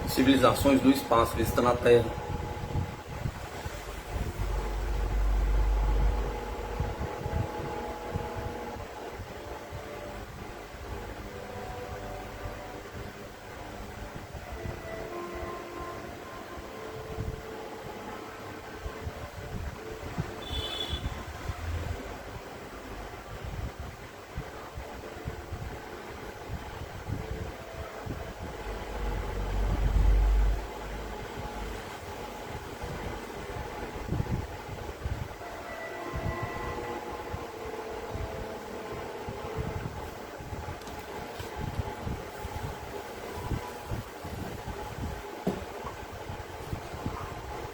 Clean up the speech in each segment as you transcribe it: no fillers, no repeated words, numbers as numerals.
Civilizações do espaço visitando a Terra.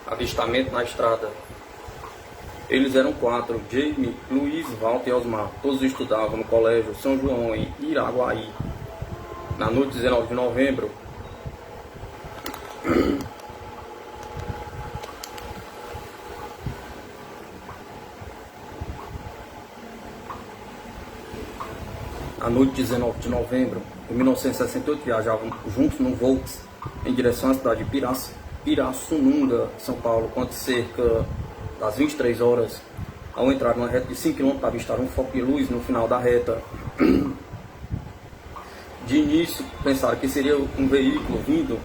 Avistamento na estrada. Eles eram 4, Jamie, Luiz, Walter e Osmar. Todos estudavam no colégio São João, em Iraguaí. Na noite de 19 de novembro, de 1968, viajavam juntos num Volks em direção à cidade de Pirassununga, São Paulo, quando cerca das 23 horas, ao entrar numa reta de 5 km, avistaram um foco de luz no final da reta. De início, pensaram que seria um veículo vindo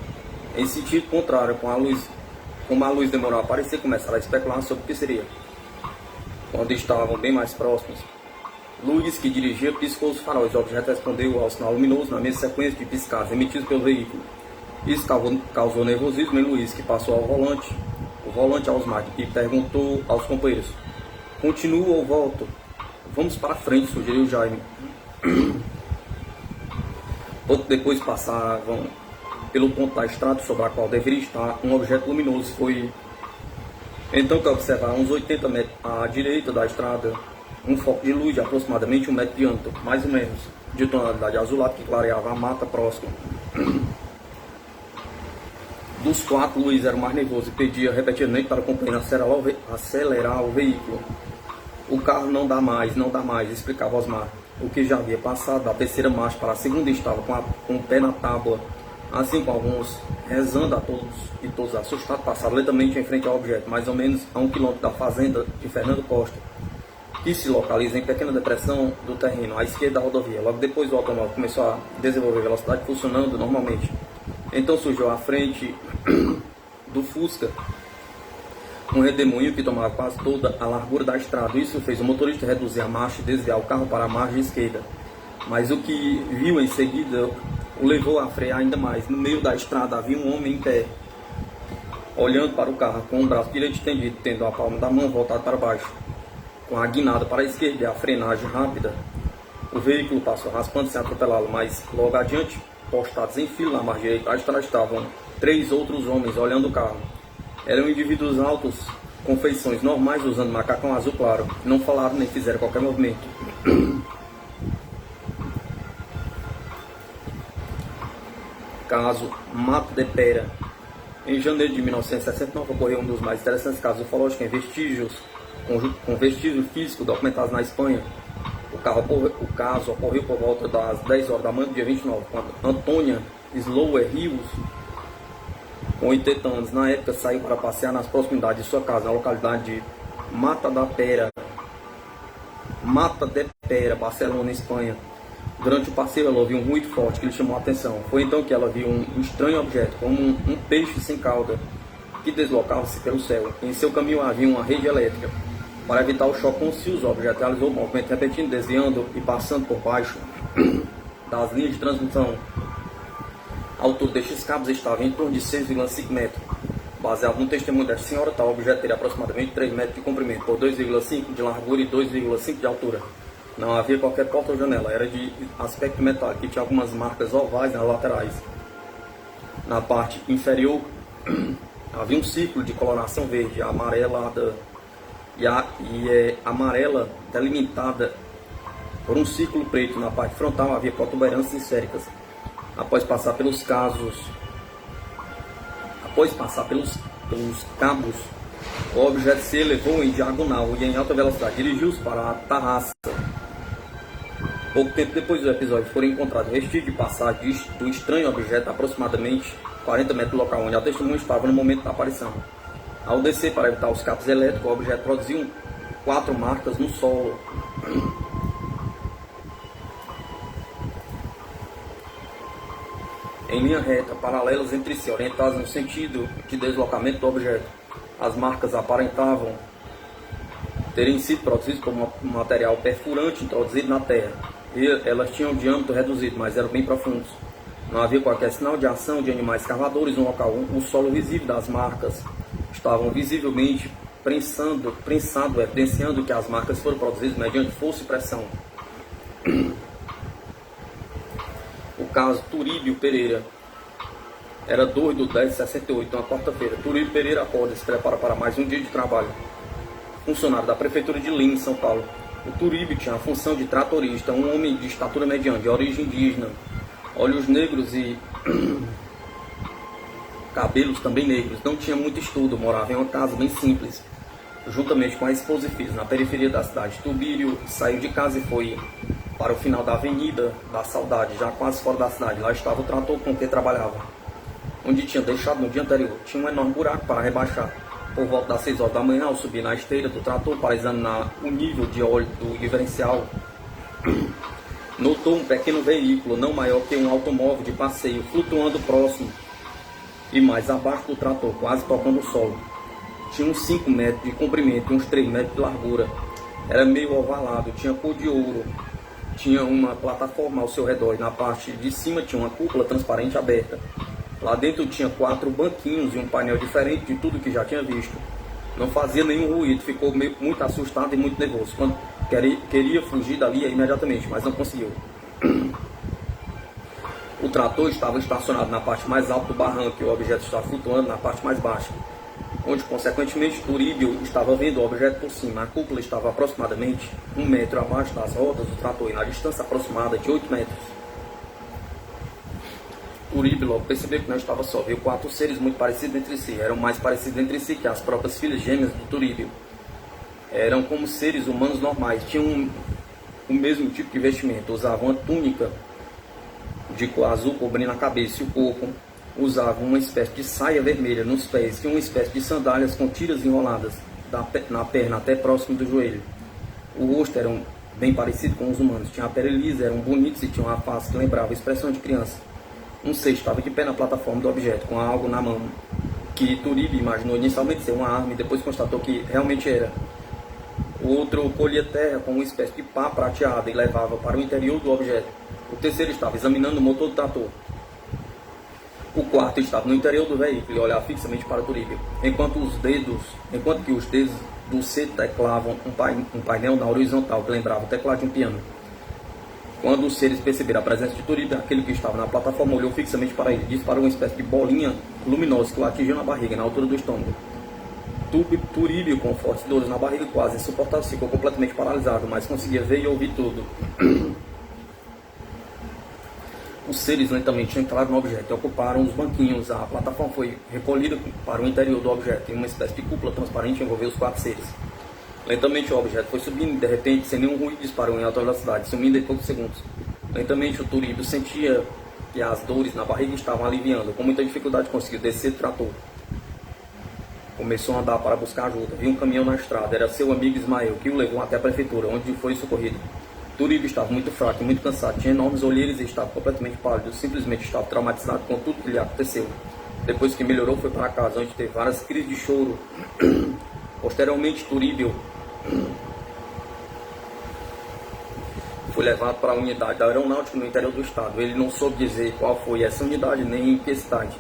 em sentido contrário, como a luz demorou a aparecer, começaram a especular sobre o que seria. Quando estavam bem mais próximos, Luiz, que dirigia, piscou os faróis. O objeto respondeu ao sinal luminoso na mesma sequência de piscadas emitidos pelo veículo. Isso causou nervosismo em Luiz, que passou ao volante. O volante aos Osmar, e perguntou aos companheiros: "Continuo ou volto?" "Vamos para frente", sugeriu Jaime. Pouco depois passavam pelo ponto da estrada sobre a qual deveria estar um objeto luminoso. Foi então que observaram uns 80 metros à direita da estrada um foco de luz de aproximadamente 1 metro de diâmetro, mais ou menos, de tonalidade azulada, que clareava a mata próxima. Dos 4, Luiz era o mais nervoso e pedia repetidamente para o companheiro acelerar o veículo. "O carro não dá mais, explicava Osmar, o que já havia passado da terceira marcha para a segunda, estava com o pé na tábua. Assim, com alguns rezando e todos assustados, passaram lentamente em frente ao objeto, mais ou menos a 1 quilômetro da fazenda de Fernando Costa, que se localiza em pequena depressão do terreno, à esquerda da rodovia. Logo depois, o automóvel começou a desenvolver velocidade, funcionando normalmente. Então surgiu à frente do Fusca um redemoinho que tomava quase toda a largura da estrada. Isso fez o motorista reduzir a marcha e desviar o carro para a margem esquerda. Mas o que viu em seguida o levou a frear ainda mais. No meio da estrada havia um homem em pé, olhando para o carro, com o braço direito estendido, tendo a palma da mão voltada para baixo, com a guinada para a esquerda e a frenagem rápida. O veículo passou raspando sem atropelá-lo, mas logo adiante, postados em fila na margem direita da estrada, estavam 3 outros homens olhando o carro. Eram indivíduos altos, com feições normais, usando macacão azul claro. Não falaram nem fizeram qualquer movimento. Caso Mato de Pera. Em janeiro de 1969 ocorreu um dos mais interessantes casos ufológicos com vestígios físicos documentados na Espanha. O caso ocorreu por volta das 10 horas da manhã do dia 29, quando Antônia Slower Rios, com 80 anos, na época, saiu para passear nas proximidades de sua casa, na localidade de Mata de Pera, Barcelona, Espanha. Durante o passeio, ela ouviu um ruído forte que lhe chamou a atenção. Foi então que ela viu um estranho objeto, como um peixe sem cauda, que deslocava-se pelo céu. Em seu caminho havia uma rede elétrica. Para evitar o choque com os fios, o objeto realizou o movimento repetindo, desviando e passando por baixo das linhas de transmissão. A altura destes cabos estava em torno de 6,5 metros. Baseado no testemunho desta senhora, tal objeto teria aproximadamente 3 metros de comprimento, por 2,5 de largura e 2,5 de altura. Não havia qualquer porta ou janela, era de aspecto metálico e tinha algumas marcas ovais nas laterais. Na parte inferior havia um círculo de coloração verde amarelada amarela delimitada por um círculo preto. Na parte frontal havia protuberâncias esféricas. Após passar pelos cabos, o objeto se elevou em diagonal e em alta velocidade. Dirigiu-se para a Tarraça. Pouco tempo depois do episódio, foram encontrados vestígios de passagem do estranho objeto aproximadamente 40 metros do local onde a testemunha estava no momento da aparição. Ao descer para evitar os cabos elétricos, o objeto produziu 4 marcas no solo. Em linha reta, paralelas entre si, orientadas no sentido de deslocamento do objeto. As marcas aparentavam terem sido produzidas por um material perfurante introduzido na terra. E elas tinham um diâmetro reduzido, mas eram bem profundos. Não havia qualquer sinal de ação de animais escavadores no local. O solo visível das marcas estavam visivelmente prensado, evidenciando que as marcas foram produzidas mediante força e pressão. O caso Turíbio Pereira. Era 2/10/68, uma quarta-feira. Turíbio Pereira acorda e se prepara para mais um dia de trabalho. Funcionário da Prefeitura de Lins, São Paulo. O Turíbio tinha a função de tratorista, um homem de estatura mediana, de origem indígena, olhos negros e cabelos também negros. Não tinha muito estudo, morava em uma casa bem simples, juntamente com a esposa e filhos, na periferia da cidade. Turíbio saiu de casa e foi para o final da Avenida da Saudade, já quase fora da cidade. Lá estava o trator com que trabalhava, onde tinha deixado no dia anterior. Tinha um enorme buraco para rebaixar. Por volta das 6 horas da manhã, ao subir na esteira do trator para examinar o nível de óleo do diferencial, notou um pequeno veículo, não maior que um automóvel de passeio, flutuando próximo e mais abaixo do trator, quase tocando o solo. Tinha uns 5 metros de comprimento e uns 3 metros de largura. Era meio ovalado, tinha cor de ouro. Tinha uma plataforma ao seu redor e na parte de cima tinha uma cúpula transparente aberta. Lá dentro tinha 4 banquinhos e um painel diferente de tudo que já tinha visto. Não fazia nenhum ruído, ficou muito assustado e muito nervoso. Quando queria fugir dali imediatamente, mas não conseguiu. O trator estava estacionado na parte mais alta do barranco e o objeto estava flutuando na parte mais baixa, onde consequentemente Turíbio estava vendo o objeto por cima. A cúpula estava aproximadamente 1 metro abaixo das rodas do trator e na distância aproximada de 8 metros. Turíbio logo percebeu que não estava só, viu 4 seres muito parecidos entre si. Eram mais parecidos entre si que as próprias filhas gêmeas do Turíbio. Eram como seres humanos normais, tinham o mesmo tipo de vestimento, usavam uma túnica de cor azul cobrindo a cabeça e o corpo, usavam uma espécie de saia vermelha nos pés e uma espécie de sandálias com tiras enroladas na perna até próximo do joelho. O rosto era bem parecido com os humanos, tinha a pele lisa, eram bonitos e tinham uma face que lembrava a expressão de criança. Um ser estava de pé na plataforma do objeto, com algo na mão, que Turíbio imaginou inicialmente ser uma arma e depois constatou que realmente era. O outro colhia terra com uma espécie de pá prateada e levava para o interior do objeto. O terceiro estava examinando o motor do trator. O quarto estava no interior do veículo e olhava fixamente para Turíbio, enquanto que os dedos do ser teclavam um painel na horizontal que lembrava o teclado de um piano. Quando os seres perceberam a presença de Turíbio, aquele que estava na plataforma olhou fixamente para ele, disparou uma espécie de bolinha luminosa que o atingiu na barriga, na altura do estômago. Turíbio, com fortes dores na barriga quase insuportáveis, ficou completamente paralisado, mas conseguia ver e ouvir tudo. Os seres lentamente entraram no objeto e ocuparam os banquinhos. A plataforma foi recolhida para o interior do objeto e uma espécie de cúpula transparente envolveu os 4 seres. Lentamente o objeto foi subindo e de repente, sem nenhum ruído, disparou em alta velocidade, sumindo em poucos segundos. Lentamente o Turíbio sentia que as dores na barriga estavam aliviando. Com muita dificuldade conseguiu descer do trator. Começou a andar para buscar ajuda. Viu um caminhão na estrada. Era seu amigo Ismael, que o levou até a prefeitura, onde foi socorrido. Turíbio estava muito fraco e muito cansado. Tinha enormes olheiras e estava completamente pálido. Simplesmente estava traumatizado com tudo que lhe aconteceu. Depois que melhorou, foi para casa, onde teve várias crises de choro. Posteriormente, Turíbio foi levado para a unidade da aeronáutica no interior do estado. Ele não soube dizer qual foi essa unidade, nem em que cidade.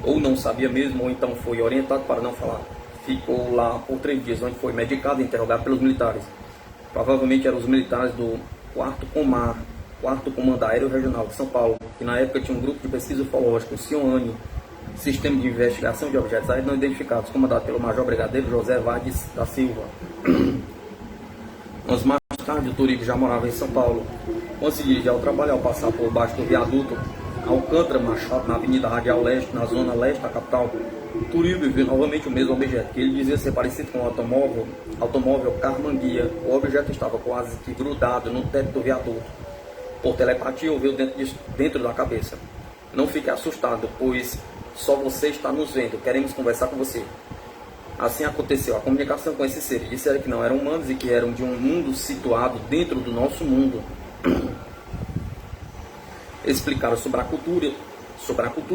Ou não sabia mesmo, ou então foi orientado para não falar. Ficou lá por 3 dias, onde foi medicado e interrogado pelos militares. Provavelmente eram os militares do 4º Comando Aéreo Regional de São Paulo, que na época tinha um grupo de pesquisa ufológica, o CIOANI, Sistema de Investigação de Objetos Aéreos Não Identificados, comandado pelo Major Brigadeiro José Vargas da Silva. Anos mais tarde, o Turíbio já morava em São Paulo. Conseguiu ir ao trabalho ao passar por baixo do viaduto Alcântara Machado, na Avenida Radial Leste, na zona leste da capital. Turíbio viu novamente o mesmo objeto, que ele dizia ser parecido com o automóvel Carmanguia. O objeto estava quase que grudado no teto do viaduto. Por telepatia, ouviu dentro da cabeça: não fique assustado, pois Só você está nos vendo, queremos conversar com você. Assim aconteceu a comunicação com esses seres. Disseram que não eram humanos e que eram de um mundo situado dentro do nosso mundo. Explicaram sobre a cultura,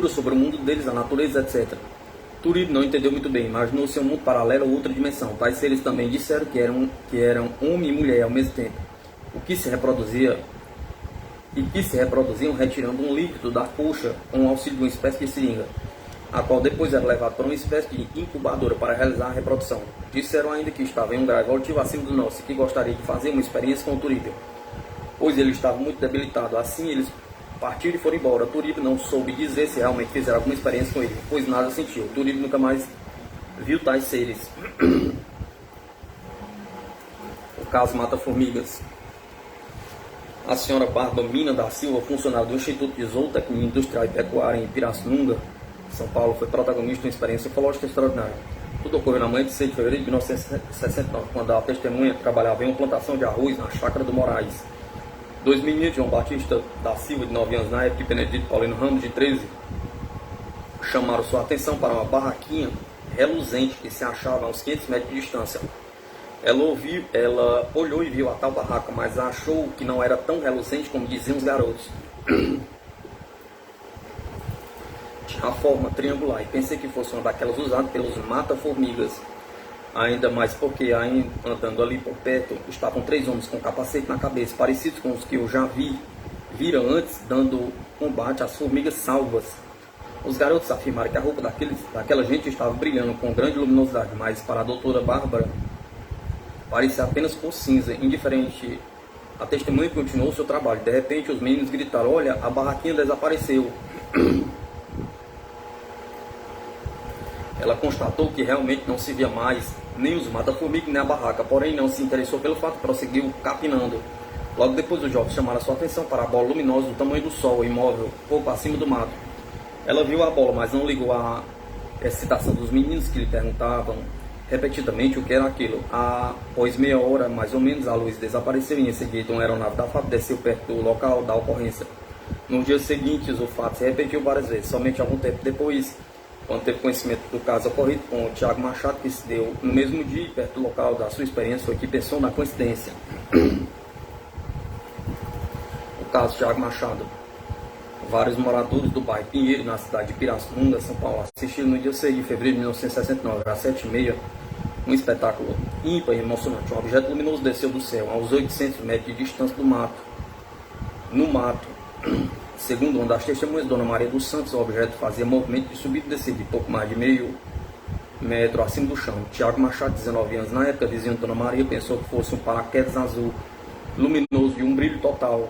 sobre o mundo deles, a natureza, etc. Turíbio não entendeu muito bem, imaginou-se um mundo paralelo ou outra dimensão. Tais seres também disseram que eram homem e mulher ao mesmo tempo, o que se reproduziam retirando um líquido da coxa com o auxílio de uma espécie de seringa, a qual depois era levado para uma espécie de incubadora para realizar a reprodução. Disseram ainda que estava em um grau evolutivo acima do nosso e que gostaria de fazer uma experiência com o Turíbio, pois ele estava muito debilitado. Assim eles partiram e foram embora. Turíbio não soube dizer se realmente fizeram alguma experiência com ele, pois nada sentiu. Turíbio nunca mais viu tais seres. O caso Mata-Formigas. A senhora Bárbara Mina da Silva, funcionária do Instituto de Zootecnia Industrial e Pecuária em Pirassununga, São Paulo, foi protagonista de uma experiência ecológica extraordinária. Tudo ocorreu na manhã de 6 de fevereiro de 1969, quando a testemunha trabalhava em uma plantação de arroz na Chácara do Moraes. Dois meninos, João Batista da Silva, de 9 anos na época, e Benedito Paulino Ramos, de 13, chamaram sua atenção para uma barraquinha reluzente que se achava a uns 500 metros de distância. Ela olhou e viu a tal barraca, mas achou que não era tão reluzente como diziam os garotos. Tinha a forma triangular e pensei que fosse uma daquelas usadas pelos mata-formigas. Ainda mais porque, andando ali por perto, estavam 3 homens com capacete na cabeça, parecidos com os que eu já viram antes, dando combate às formigas salvas. Os garotos afirmaram que a roupa daquela gente estava brilhando com grande luminosidade, mas para a doutora Bárbara parecia apenas cor cinza, indiferente. A testemunha continuou seu trabalho. De repente, os meninos gritaram: "Olha, a barraquinha desapareceu." Ela constatou que realmente não se via mais nem os mata-formigas nem a barraca, porém não se interessou pelo fato e prosseguiu capinando. Logo depois, os jovens chamaram sua atenção para a bola luminosa do tamanho do sol, imóvel, pouco acima do mato. Ela viu a bola, mas não ligou à excitação dos meninos, que lhe perguntavam repetidamente o que era aquilo. Após meia hora, mais ou menos, a luz desapareceu e em seguida uma aeronave da FAB desceu perto do local da ocorrência. Nos dias seguintes, o fato se repetiu várias vezes. Somente algum tempo depois, quando teve conhecimento do caso ocorrido com o Tiago Machado, que se deu no mesmo dia, perto do local da sua experiência, foi que pensou na coincidência. O caso Tiago Machado. Vários moradores do bairro Pinheiro, na cidade de Pirassununga, São Paulo, assistiram no dia 6 de fevereiro de 1969, às 7h30, um espetáculo ímpar e emocionante. Um objeto luminoso desceu do céu, a uns 800 metros de distância do mato. No mato, segundo uma das testemunhas, Dona Maria dos Santos, o objeto fazia movimento de subida e descida de pouco mais de meio metro acima do chão. Tiago Machado, 19 anos na época, dizendo Dona Maria, pensou que fosse um paraquedas azul, luminoso e um brilho total.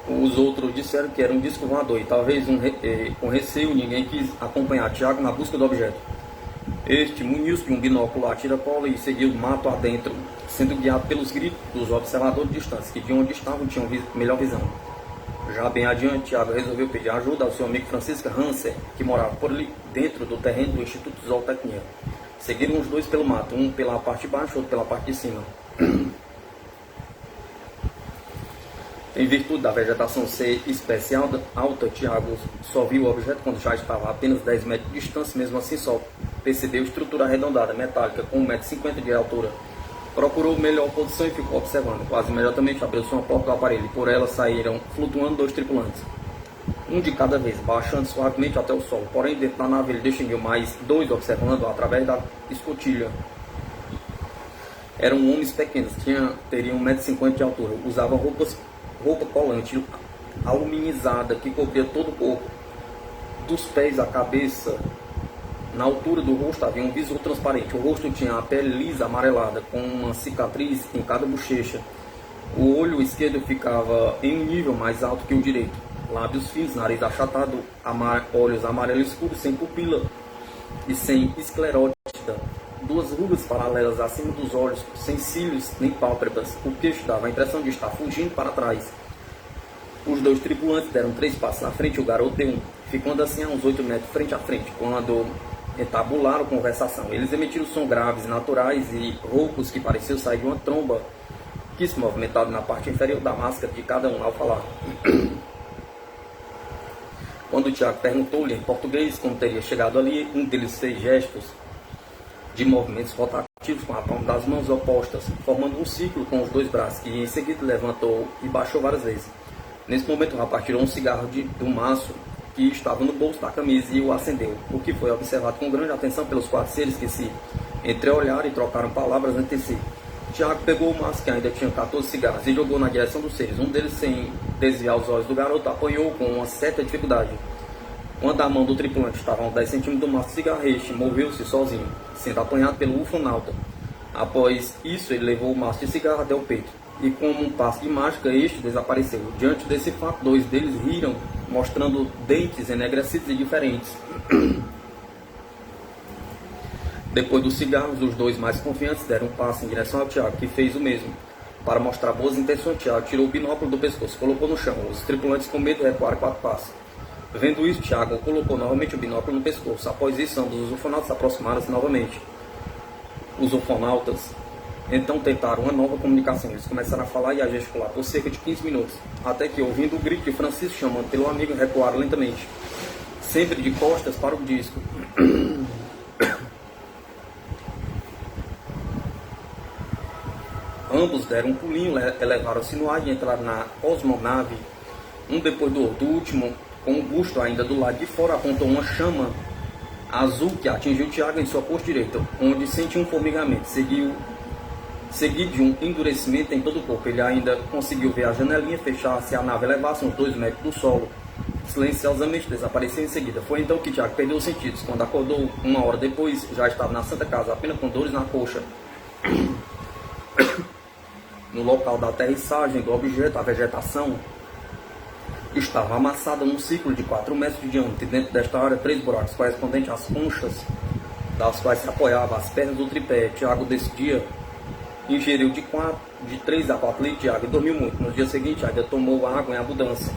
Os outros disseram que era um disco voador e talvez com receio ninguém quis acompanhar Tiago na busca do objeto. Este muniu-se de um binóculo a tira-cola e seguiu o mato adentro, sendo guiado pelos gritos dos observadores distantes, que de onde estavam tinham melhor visão. Já bem adiante, Tiago resolveu pedir ajuda ao seu amigo Francisco Hanser, que morava por ali dentro do terreno do Instituto de Zootecnia. Seguiram os dois pelo mato, um pela parte de baixo, outro pela parte de cima. Em virtude da vegetação ser especial alta, Tiago só viu o objeto quando já estava a apenas 10 metros de distância. Mesmo assim, só percebeu estrutura arredondada, metálica, com 1,50 m de altura. Procurou melhor posição e ficou observando. Quase imediatamente abriu-se uma porta do aparelho e por ela saíram flutuando 2 tripulantes. Um de cada vez, baixando suavemente até o solo. Porém, dentro da nave ele distinguiu mais 2 observando através da escotilha. Eram homens pequenos, teriam 1,50 m de altura. Usavam roupa colante aluminizada que cobria todo o corpo, dos pés à cabeça. Na altura do rosto havia um visor transparente. O rosto tinha a pele lisa amarelada, com uma cicatriz em cada bochecha. O olho esquerdo ficava em um nível mais alto que o direito. Lábios finos, nariz achatado, olhos amarelos escuros, sem pupila e sem esclerótida. 2 rugas paralelas acima dos olhos, sem cílios nem pálpebras. O queixo dava a impressão de estar fugindo para trás. Os 2 tripulantes deram 3 passos na frente e o garoto deu 1, ficando assim a uns 8 metros frente a frente, quando entabularam conversação. Eles emitiram sons graves, naturais e roucos que pareciam sair de uma tromba que se movimentava na parte inferior da máscara de cada um ao falar. Quando o Tiago perguntou-lhe em português como teria chegado ali, um deles fez gestos de movimentos rotativos com a palma das mãos opostas, formando um círculo com os dois braços, que em seguida levantou e baixou várias vezes. Nesse momento o rapaz tirou um cigarro do maço que estava no bolso da camisa e o acendeu, o que foi observado com grande atenção pelos 4 seres que se entreolharam e trocaram palavras entre si. Tiago pegou o maço, que ainda tinha 14 cigarros, e jogou na direção dos seres. Um deles, sem desviar os olhos do garoto, apanhou com uma certa dificuldade. Quando a mão do tripulante estava a uns 10 centímetros do maço de cigarro, este moveu-se sozinho, sendo apanhado pelo ufonauta. Após isso, ele levou o maço de cigarro até o peito, e como um passe de mágica, este desapareceu. Diante desse fato, 2 deles riram, mostrando dentes enegrecidos e diferentes. Depois dos cigarros, os 2 mais confiantes deram um passo em direção ao Tiago, que fez o mesmo. Para mostrar boas intenções, Tiago tirou o binóculo do pescoço, colocou no chão. Os tripulantes, com medo, recuaram 4 passos. Vendo isso, Tiago colocou novamente o binóculo no pescoço. Após isso, ambos os ufonautas aproximaram-se novamente. Os ufonautas então tentaram uma nova comunicação. Eles começaram a falar e a gesticular por cerca de 15 minutos, até que, ouvindo o grito de Francisco chamando pelo amigo, recuaram lentamente, sempre de costas para o disco. Ambos deram um pulinho, elevaram-se no ar e entraram na cosmonave, um depois do outro. O último, com o busto ainda do lado de fora, apontou uma chama azul que atingiu Tiago em sua coxa direita, onde sentiu um formigamento, seguido de um endurecimento em todo o corpo. Ele ainda conseguiu ver a janelinha fechar-se e a nave elevar-se uns 2 metros do solo. Silenciosamente desapareceu em seguida. Foi então que Tiago perdeu os sentidos. Quando acordou, 1 hora depois, já estava na Santa Casa, apenas com dores na coxa. No local da aterrissagem do objeto, a vegetação estava amassada num círculo de 4 metros de diâmetro, e dentro desta área 3 buracos correspondentes às conchas das quais se apoiavam as pernas do tripé. Tiago, desse dia, ingeriu de 3 a 4 litros de água e dormiu muito. No dia seguinte, ainda tomou água em abundância.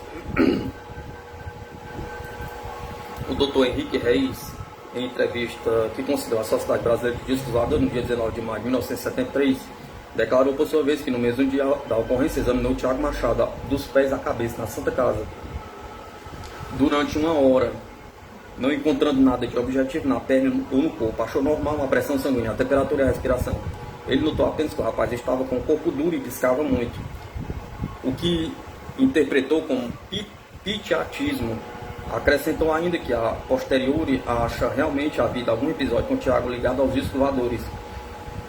O Dr. Henrique Reis, em entrevista que concedeu à Sociedade Brasileira de Discos Voadores no dia 19 de maio de 1973, declarou por sua vez que no mesmo dia da ocorrência examinou Tiago Machado dos pés à cabeça na Santa Casa durante 1 hora, não encontrando nada de objetivo na perna ou no corpo. Achou normal a pressão sanguínea, a temperatura e a respiração. Ele notou apenas que o rapaz estava com o corpo duro e piscava muito, o que interpretou como pitiatismo. Acrescentou ainda que a posteriori acha realmente havido algum episódio com Tiago ligado aos discos voadores,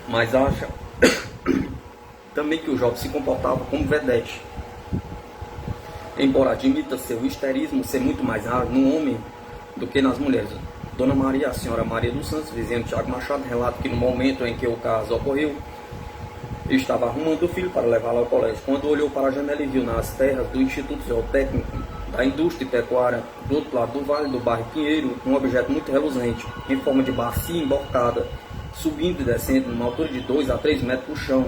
mas acha também que o jovem se comportava como vedete, embora admita seu histerismo ser muito mais raro no homem do que nas mulheres. Dona Maria, a senhora Maria dos Santos, vizinha de Tiago Machado, relata que no momento em que o caso ocorreu, estava arrumando o filho para levá-lo ao colégio. Quando olhou para a janela e viu nas terras do Instituto Zootécnico da Indústria e Pecuária, do outro lado do vale do bairro Pinheiro, um objeto muito reluzente, em forma de bacia emborcada, subindo e descendo numa altura de 2 a 3 metros do chão.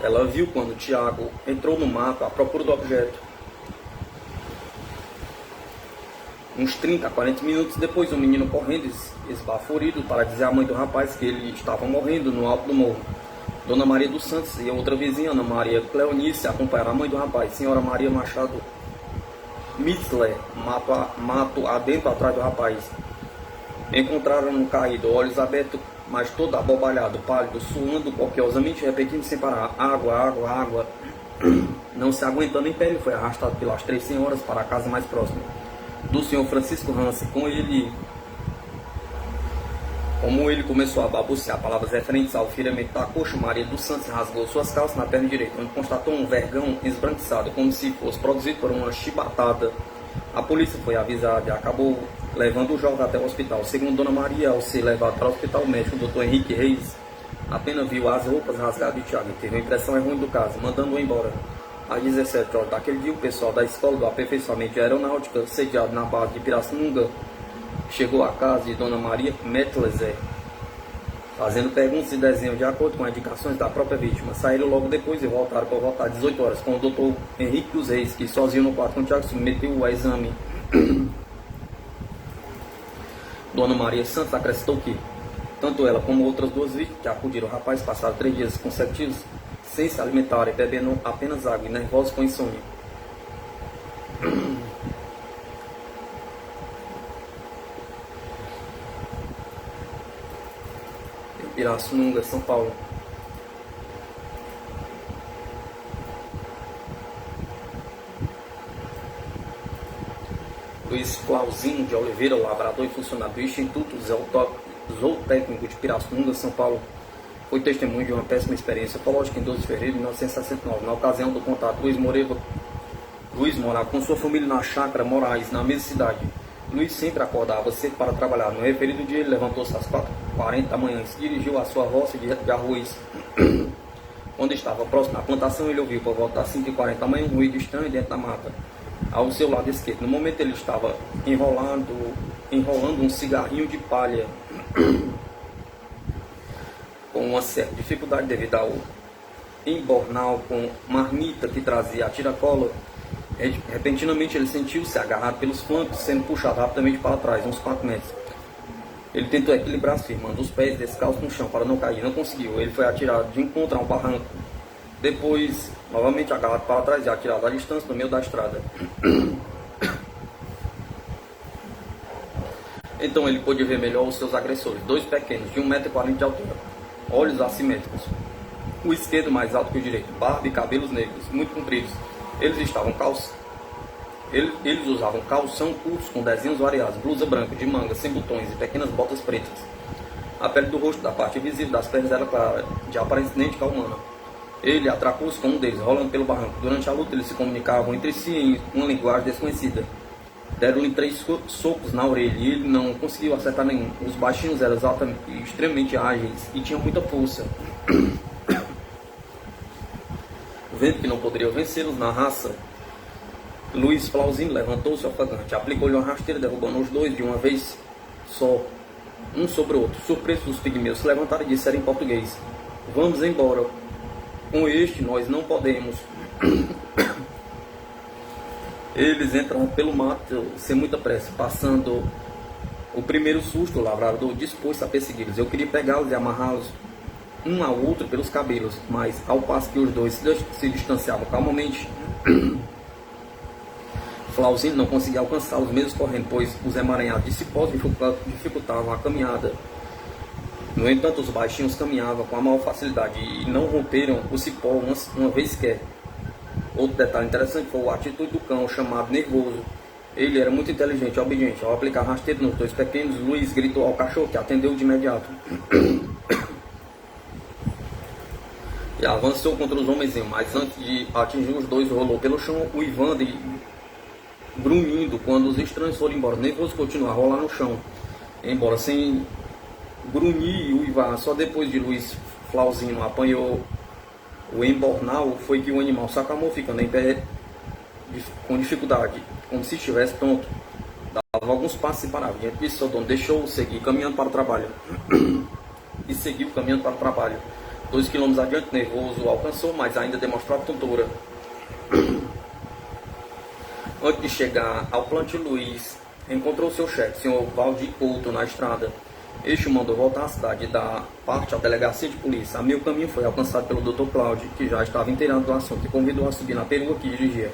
Ela viu quando Tiago entrou no mato à procura do objeto. Uns 30 a 40 minutos depois, o menino correndo esbaforido para dizer à mãe do rapaz que ele estava morrendo no alto do morro. Dona Maria dos Santos e a outra vizinha, Ana Maria Cleonice, acompanharam a mãe do rapaz, Senhora Maria Machado Mitzler, mato adentro atrás do rapaz. Encontraram-no caído, olhos abertos, mas todo abobalhado, pálido, suando copiosamente, repetindo sem parar: água, água, água. Não se aguentando em pé, ele foi arrastado pelas 3 senhoras para a casa mais próxima do senhor Francisco Hansen. Como ele começou a balbuciar palavras referentes ao ferimento da coxa, Maria dos Santos rasgou suas calças na perna direita, onde constatou um vergão esbranquiçado, como se fosse produzido por uma chibatada. A polícia foi avisada e acabou levando o jovem até o hospital. Segundo Dona Maria, ao ser levado para o hospital, o médico, o Dr. Henrique Reis, apenas viu as roupas rasgadas de Tiago e teve uma impressão ruim do caso, mandando-o embora. Às 17 horas daquele dia, o pessoal da Escola do Aperfeiçoamento de Aeronáutica, sediado na base de Pirassununga, chegou à casa de Dona Maria Metlezer, fazendo perguntas e desenhos de acordo com as indicações da própria vítima. Saíram logo depois e voltaram por volta às 18 horas com o Dr. Henrique dos Reis, que sozinho no quarto com o Tiago submeteu ao exame. Dona Maria Santos acrescentou que Tanto ela como outras duas vítimas que acudiram ao rapaz passaram 3 dias consecutivos sem se alimentar e bebendo apenas água e nervosos com insônia. Pirassununga, São Paulo. Luiz Flauzinho de Oliveira, lavrador e funcionário do Instituto Zootécnico de Pirassununga, São Paulo, foi testemunho de uma péssima experiência ecológica em 12 de fevereiro de 1969. Na ocasião do contato, Luiz morava com sua família na Chácara Moraes, na mesma cidade. Luiz sempre acordava cedo para trabalhar. No referido dia, ele levantou-se às 4h40 da manhã e se dirigiu à sua roça de arroz. Quando estava próximo da plantação, ele ouviu por volta das 5h40 da manhã um ruído estranho dentro da mata, ao seu lado esquerdo. No momento, ele estava enrolando um cigarrinho de palha com uma certa dificuldade devido ao embornal com marmita que trazia a tiracola. Repentinamente ele sentiu-se agarrado pelos flancos, sendo puxado rapidamente para trás, uns 4 metros. Ele tentou equilibrar-se, firmando os pés descalços no chão para não cair. Não conseguiu. Ele foi atirado de encontro a um barranco. Depois, novamente agarrado para trás e atirado à distância no meio da estrada. Então ele pôde ver melhor os seus agressores, 2 pequenos, de 1,40 m de altura, olhos assimétricos. O esquerdo mais alto que o direito, barba e cabelos negros, muito compridos. Eles usavam calção curtos com desenhos variados, blusa branca de manga sem botões e pequenas botas pretas. A pele do rosto da parte visível das pernas era clara, de aparência idêntica à humana. Ele atracou-se com um deles, rolando pelo barranco. Durante a luta eles se comunicavam entre si em uma linguagem desconhecida. Deram-lhe 3 socos na orelha e ele não conseguiu acertar nenhum. Os baixinhos eram extremamente ágeis e tinham muita força. Vendo que não poderia vencê-los na raça, Luiz Flauzinho levantou-se ofegante, aplicou-lhe uma rasteira, derrubando os 2 de uma vez só, um sobre o outro. Surpresos, os pigmeus se levantaram e disseram em português: "Vamos embora. Com este nós não podemos." Eles entraram pelo mato sem muita pressa, passando o primeiro susto. O lavrador disposto a persegui-los. Eu queria pegá-los e amarrá-los um ao outro pelos cabelos, mas ao passo que os 2 se distanciavam calmamente, Flauzinho não conseguia alcançá-los mesmo correndo, pois os emaranhados de cipós dificultavam a caminhada. No entanto, os baixinhos caminhavam com a maior facilidade e não romperam o cipó uma vez sequer. Outro detalhe interessante foi a atitude do cão, chamado Nervoso. Ele era muito inteligente e obediente. Ao aplicar rasteiro nos 2 pequenos, Luiz gritou ao cachorro, que atendeu de imediato. E avançou contra os homens, mas antes de atingir os 2, rolou pelo chão, uivando e grunhindo. Quando os estranhos foram embora, Nervoso continuou a rolar no chão, embora sem grunhir e uivar. Só depois de Luiz Flauzinho apanhou o embornal foi que o animal se acalmou, ficando em pé com dificuldade, como se estivesse tonto. Dava alguns passos e parava. Diante disso, seu dono deixou-o seguir caminhando para o trabalho. E seguiu caminhando para o trabalho. 2 quilômetros adiante, Nervoso o alcançou, mas ainda demonstrava tontura. Antes de chegar ao plantio, Luiz encontrou seu chefe, senhor Valdir Couto, na estrada. Este o mandou voltar à cidade e dar parte à delegacia de polícia. A meio caminho foi alcançado pelo Dr. Cláudio, que já estava inteirado do assunto, e convidou a subir na perua que dirigia.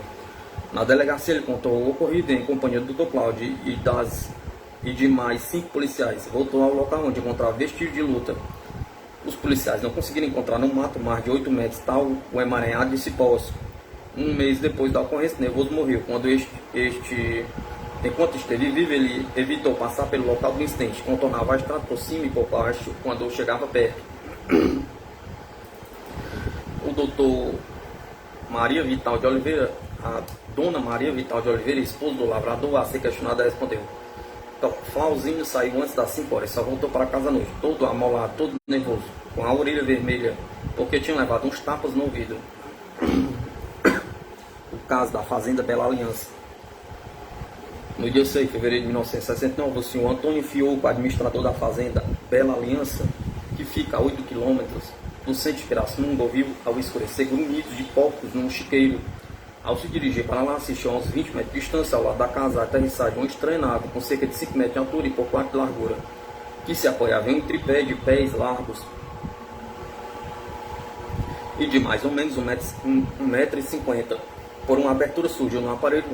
Na delegacia ele contou o ocorrido em companhia do Dr. Cláudio e de mais 5 policiais. Voltou ao local onde encontrava vestígios de luta. Os policiais não conseguiram encontrar no mato mais de 8 metros, tal o emaranhado de cipós. Um mês depois da ocorrência, Nervoso morreu. Enquanto esteve vivo, ele evitou passar pelo local do incidente, contornava a estrada por cima e por baixo quando chegava perto. O doutor Maria Vital de Oliveira, a dona Maria Vital de Oliveira, esposa do lavrador, a ser questionada, respondeu: "Flauzinho saiu antes das 5 horas, só voltou para casa à noite, todo amolado, todo nervoso, com a orelha vermelha, porque tinha levado uns tapas no ouvido." O caso da Fazenda Bela Aliança. No dia 6 de fevereiro de 1969, o senhor Antônio Fioco, administrador da Fazenda Bela Aliança, que fica a 8 quilômetros do centro de Pirassununga, ouviu ao escurecer grunhidos de porcos num chiqueiro. Ao se dirigir para lá, assistiu a uns 20 metros de distância, ao lado da casa, a aterrissagem de uma estranha nave com cerca de 5 metros de altura e por 4 de largura. que se apoiava em um tripé de pés largos e de mais ou menos 1,50 m. Por uma abertura surgiu no aparelho.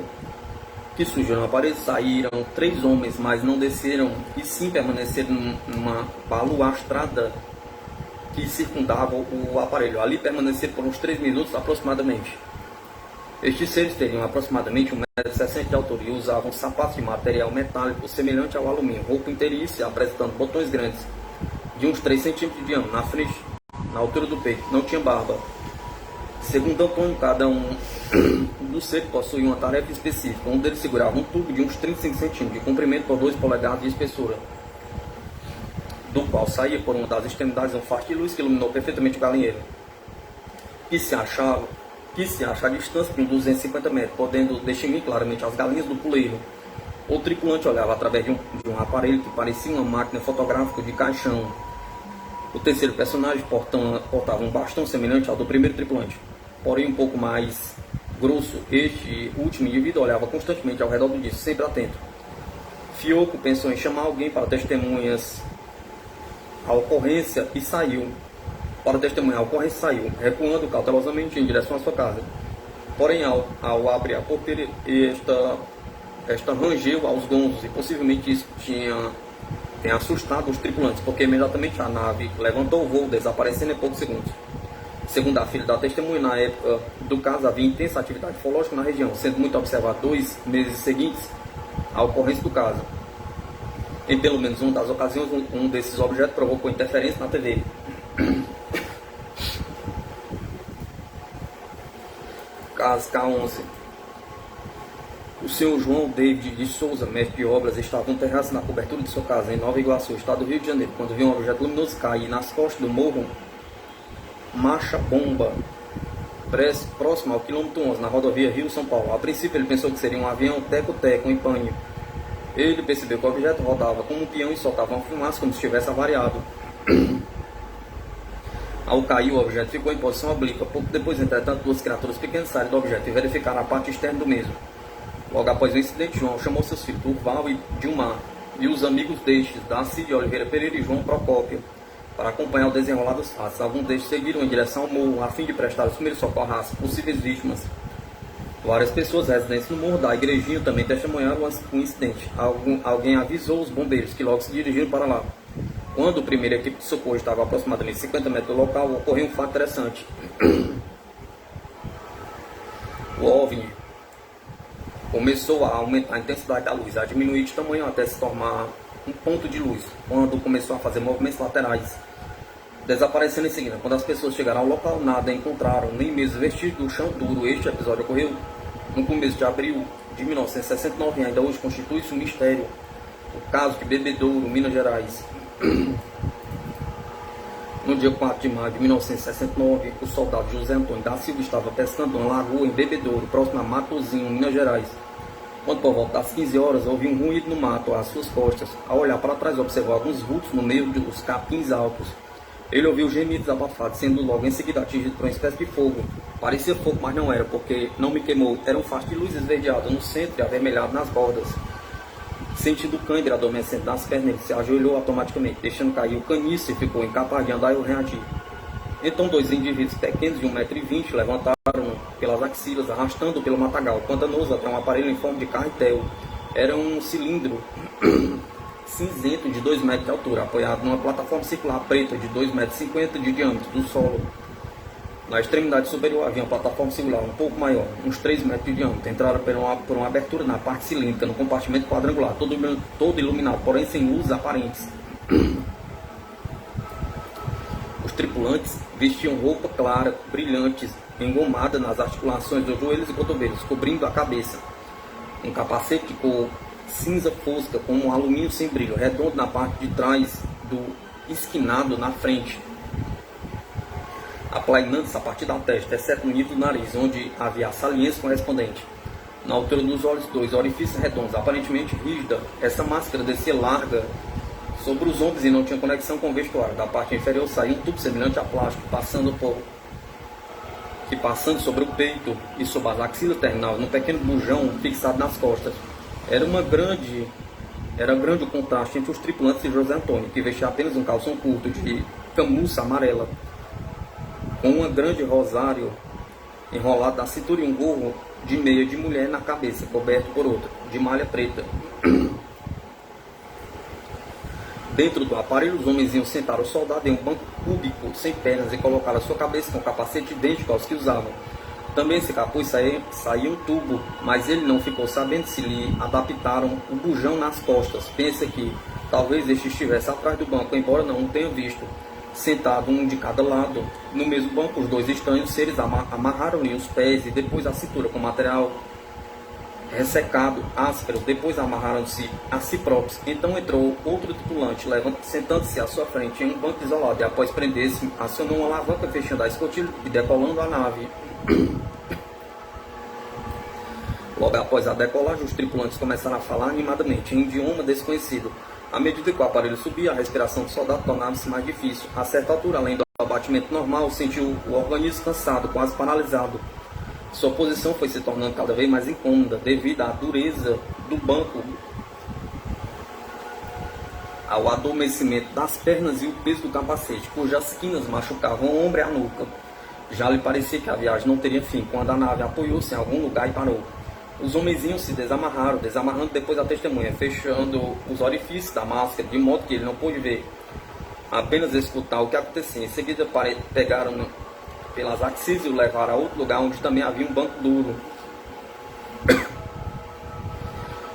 Saíram 3 homens, mas não desceram e sim permaneceram numa balustrada que circundava o aparelho. Ali permaneceram por uns 3 minutos aproximadamente. Estes seres teriam aproximadamente 1,60 m de altura e usavam sapatos de material metálico semelhante ao alumínio, roupa inteiriça apresentando botões grandes de uns 3 cm de diâmetro na frente, na altura do peito. Não tinha barba. Segundo Antônio, cada um dos seres possuía uma tarefa específica. Um deles segurava um tubo de uns 35 cm de comprimento por 2 polegadas de espessura, do qual saía por uma das extremidades um faixa de luz que iluminou perfeitamente o galinheiro, que se acha a distância de uns 250 metros, podendo distinguir claramente as galinhas do puleiro. O tripulante olhava através de um aparelho que parecia uma máquina fotográfica de caixão. O terceiro personagem portava um bastão semelhante ao do primeiro tripulante, porém um pouco mais grosso. Este último indivíduo olhava constantemente ao redor do disco, sempre atento. Fioco pensou em chamar alguém para testemunhas a ocorrência e saiu. Recuando cautelosamente em direção à sua casa. Porém, ao abrir a porteira, esta rangeu aos gonzos e possivelmente isso tem assustado os tripulantes, porque imediatamente a nave levantou o voo, desaparecendo em poucos segundos. Segundo a filha da testemunha, na época do caso havia intensa atividade ufológica na região, sendo muito observado 2 meses seguintes à ocorrência do caso. Em pelo menos uma das ocasiões, um desses objetos provocou interferência na TV. Caso K11. O senhor João David de Souza, mestre de obras, estava no terraço na cobertura de sua casa, em Nova Iguaçu, estado do Rio de Janeiro, quando viu um objeto luminoso cair nas costas do morro Marcha Bomba, próximo ao quilômetro 11, na rodovia Rio-São Paulo. A princípio ele pensou que seria um avião teco-teco em pane. Ele percebeu que o objeto rodava como um peão e soltava uma fumaça como se estivesse avariado. Ao cair, o objeto ficou em posição oblíqua. Pouco depois, entretanto, 2 criaturas pequenas saíram do objeto e verificaram a parte externa do mesmo. Logo após o incidente, João chamou seus filhos, Durval e Dilmar, e os amigos destes, Darcy de Oliveira Pereira e João Procópio, para acompanhar o desenrolar dos fatos. Alguns destes seguiram em direção ao morro, a fim de prestar os primeiros socorros às possíveis vítimas. Várias pessoas residentes no morro da igrejinha também testemunharam o incidente. Alguém avisou os bombeiros, que logo se dirigiram para lá. Quando o primeiro equipe de socorro estava a aproximadamente 50 metros do local, ocorreu um fato interessante. O OVNI começou a aumentar a intensidade da luz, a diminuir de tamanho até se tornar um ponto de luz, quando começou a fazer movimentos laterais, desaparecendo em seguida. Quando as pessoas chegaram ao local, nada encontraram, nem mesmo vestígios do chão duro. Este episódio ocorreu no começo de abril de 1969 e ainda hoje constitui-se um mistério. O caso de Bebedouro, Minas Gerais. No dia 4 de maio de 1969, o soldado José Antônio da Silva estava pescando uma lagoa em Bebedouro, próximo a Matozinho, Minas Gerais. Quando por volta das 15 horas, ouviu um ruído no mato às suas costas. Ao olhar para trás, observou alguns vultos no meio dos capins altos. Ele ouviu gemidos abafados, sendo logo em seguida atingido por uma espécie de fogo. Parecia fogo, mas não era, porque não me queimou. Era um facho de luz esverdeado no centro e avermelhado nas bordas. Sentindo o cãibra adormecendo nas pernas, ele se ajoelhou automaticamente, deixando cair o caniço e ficou incapaz de andar e reagir. Então 2 indivíduos pequenos de 1,20 m levantaram pelas axilas, arrastando pelo matagal pantanoso até um aparelho em forma de carretel. Era um cilindro cinzento de 2 metros de altura, apoiado numa plataforma circular preta de 2,50 metros de diâmetro do solo. Na extremidade superior havia uma plataforma circular um pouco maior, uns 3 metros de diâmetro. Entraram por uma abertura na parte cilíndrica, no compartimento quadrangular, todo iluminado, porém sem luzes aparentes. Os tripulantes vestiam roupa clara, brilhantes, engomada nas articulações dos joelhos e cotovelos, cobrindo a cabeça. Um capacete de cor cinza fosca, com um alumínio sem brilho, redondo na parte de trás do esquinado na frente, aplainando-se a partir da testa, exceto no nível do nariz, onde havia a saliência correspondente. Na altura dos olhos, 2 orifícios redondos, aparentemente rígida. Essa máscara descia larga sobre os ombros e não tinha conexão com o vestuário. Da parte inferior saía um tubo semelhante a plástico, passando sobre o peito e sobre as axilas terminais, num pequeno bujão fixado nas costas. Era Era grande o contraste entre os tripulantes e José Antônio, que vestia apenas um calção curto de camuça amarela, com uma grande rosário enrolado na cintura e um gorro de meia de mulher na cabeça, coberto por outro, de malha preta. Dentro do aparelho, os homenzinhos sentaram o soldado em um banco cúbico, sem pernas, e colocaram sua cabeça com um capacete idêntico aos que usavam. Também esse capuz saía um tubo, mas ele não ficou sabendo se lhe adaptaram o bujão nas costas. Pensa que talvez este estivesse atrás do banco, embora não o tenha visto. Sentado um de cada lado, no mesmo banco, os dois estranhos seres amarraram-lhe os pés e depois a cintura com material ressecado, áspero, depois amarraram-se a si próprios. Então entrou outro tripulante, sentando-se à sua frente em um banco isolado, e após prender-se, acionou uma alavanca fechando a escotilha e decolando a nave. Logo após a decolagem, os tripulantes começaram a falar animadamente, em idioma desconhecido. À medida que o aparelho subia, a respiração do soldado tornava-se mais difícil. A certa altura, além do abatimento normal, sentiu o organismo cansado, quase paralisado. Sua posição foi se tornando cada vez mais incômoda, devido à dureza do banco, ao adormecimento das pernas e o peso do capacete, cujas quinas machucavam o ombro e a nuca. Já lhe parecia que a viagem não teria fim, quando a nave apoiou-se em algum lugar e parou. Os homenzinhos se desamarraram, desamarrando depois a testemunha, fechando os orifícios da máscara, de modo que ele não pôde ver, apenas escutar o que acontecia. Em seguida, pegaram pelas axis e o levaram a outro lugar, onde também havia um banco duro.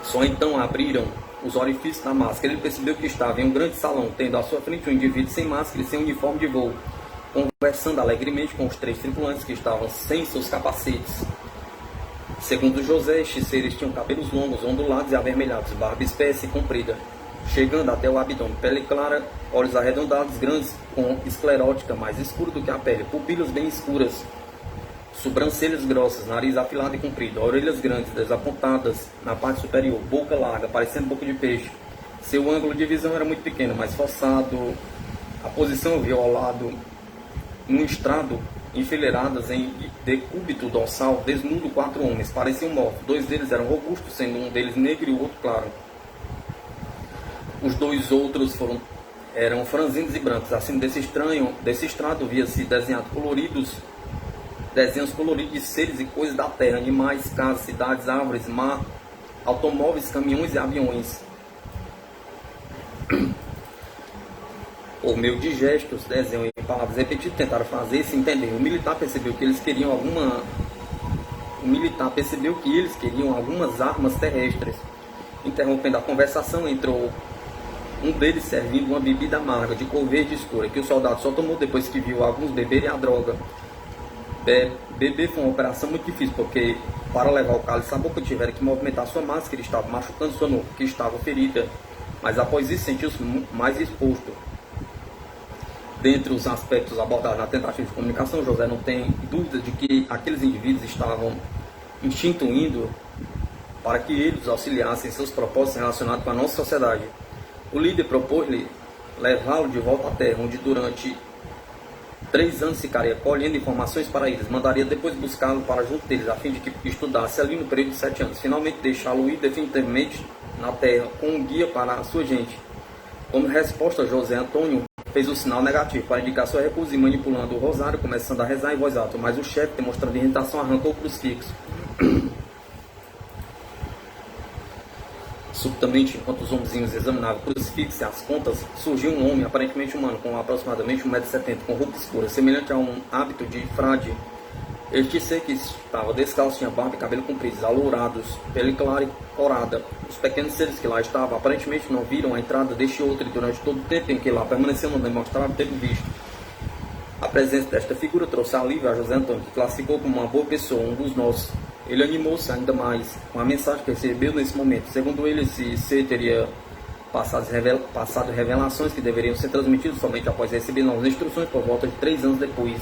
Só então abriram os orifícios da máscara. Ele percebeu que estava em um grande salão, tendo à sua frente um indivíduo sem máscara e sem uniforme de voo, conversando alegremente com os três tripulantes que estavam sem seus capacetes. Segundo José, estes seres tinham cabelos longos, ondulados e avermelhados, barba espessa e comprida, chegando até o abdômen, pele clara, olhos arredondados, grandes, com esclerótica mais escura do que a pele, pupilas bem escuras, sobrancelhas grossas, nariz afilado e comprido, orelhas grandes, desapontadas na parte superior, boca larga, parecendo boca de peixe. Seu ângulo de visão era muito pequeno, mas forçado. A posição viu ao lado, num estrado, enfileiradas em decúbito dorsal, desnudo, 4 homens, pareciam mortos. 2 deles eram robustos, sendo um deles negro e o outro claro. Os 2 outros eram franzinos e brancos. Acima desse estrado via-se desenhos coloridos de seres e coisas da terra, animais, casas, cidades, árvores, mar, automóveis, caminhões e aviões. Por meio de gestos, desenhos e palavras repetidas, tentaram fazer-se entender. O militar percebeu que eles queriam algumas armas terrestres. Interrompendo a conversação, entrou um deles servindo uma bebida amarga, de cor verde escura, que o soldado só tomou depois que viu alguns beberem a droga. Beber foi uma operação muito difícil, porque para levar o cálice à boca tiveram que movimentar sua máscara, estava machucando sua nuca, que estava ferida. Mas após isso sentiu-se mais exposto. Dentre os aspectos abordados na tentativa de comunicação, José não tem dúvida de que aqueles indivíduos estavam instituindo para que eles os auxiliassem em seus propósitos relacionados com a nossa sociedade. O líder propôs-lhe levá-lo de volta à Terra, onde durante 3 anos ficaria colhendo informações para eles. Mandaria depois buscá-lo para junto deles, a fim de que estudasse ali no período de 7 anos. Finalmente deixá-lo ir definitivamente na Terra, com um guia para a sua gente. Como resposta, José Antônio fez o sinal negativo para indicar sua recusa e, manipulando o rosário, começando a rezar em voz alta. Mas o chefe, demonstrando irritação, arrancou o crucifixo. Subitamente, enquanto os homenzinhos examinavam o crucifixo e as contas, surgiu um homem aparentemente humano, com aproximadamente 1,70 m, com roupa escura, semelhante a um hábito de frade. Este ser que estava descalço, tinha barba e cabelo compridos, alourados, pele clara e corada. Os pequenos seres que lá estavam aparentemente não viram a entrada deste outro, e durante todo o tempo em que lá permaneceu não demonstraram ter visto. A presença desta figura trouxe alívio a José Antônio, que classificou como uma boa pessoa, um dos nossos. Ele animou-se ainda mais com a mensagem que recebeu nesse momento. Segundo ele, esse ser teria passado revelações que deveriam ser transmitidas somente após receber novas instruções por volta de 3 anos depois.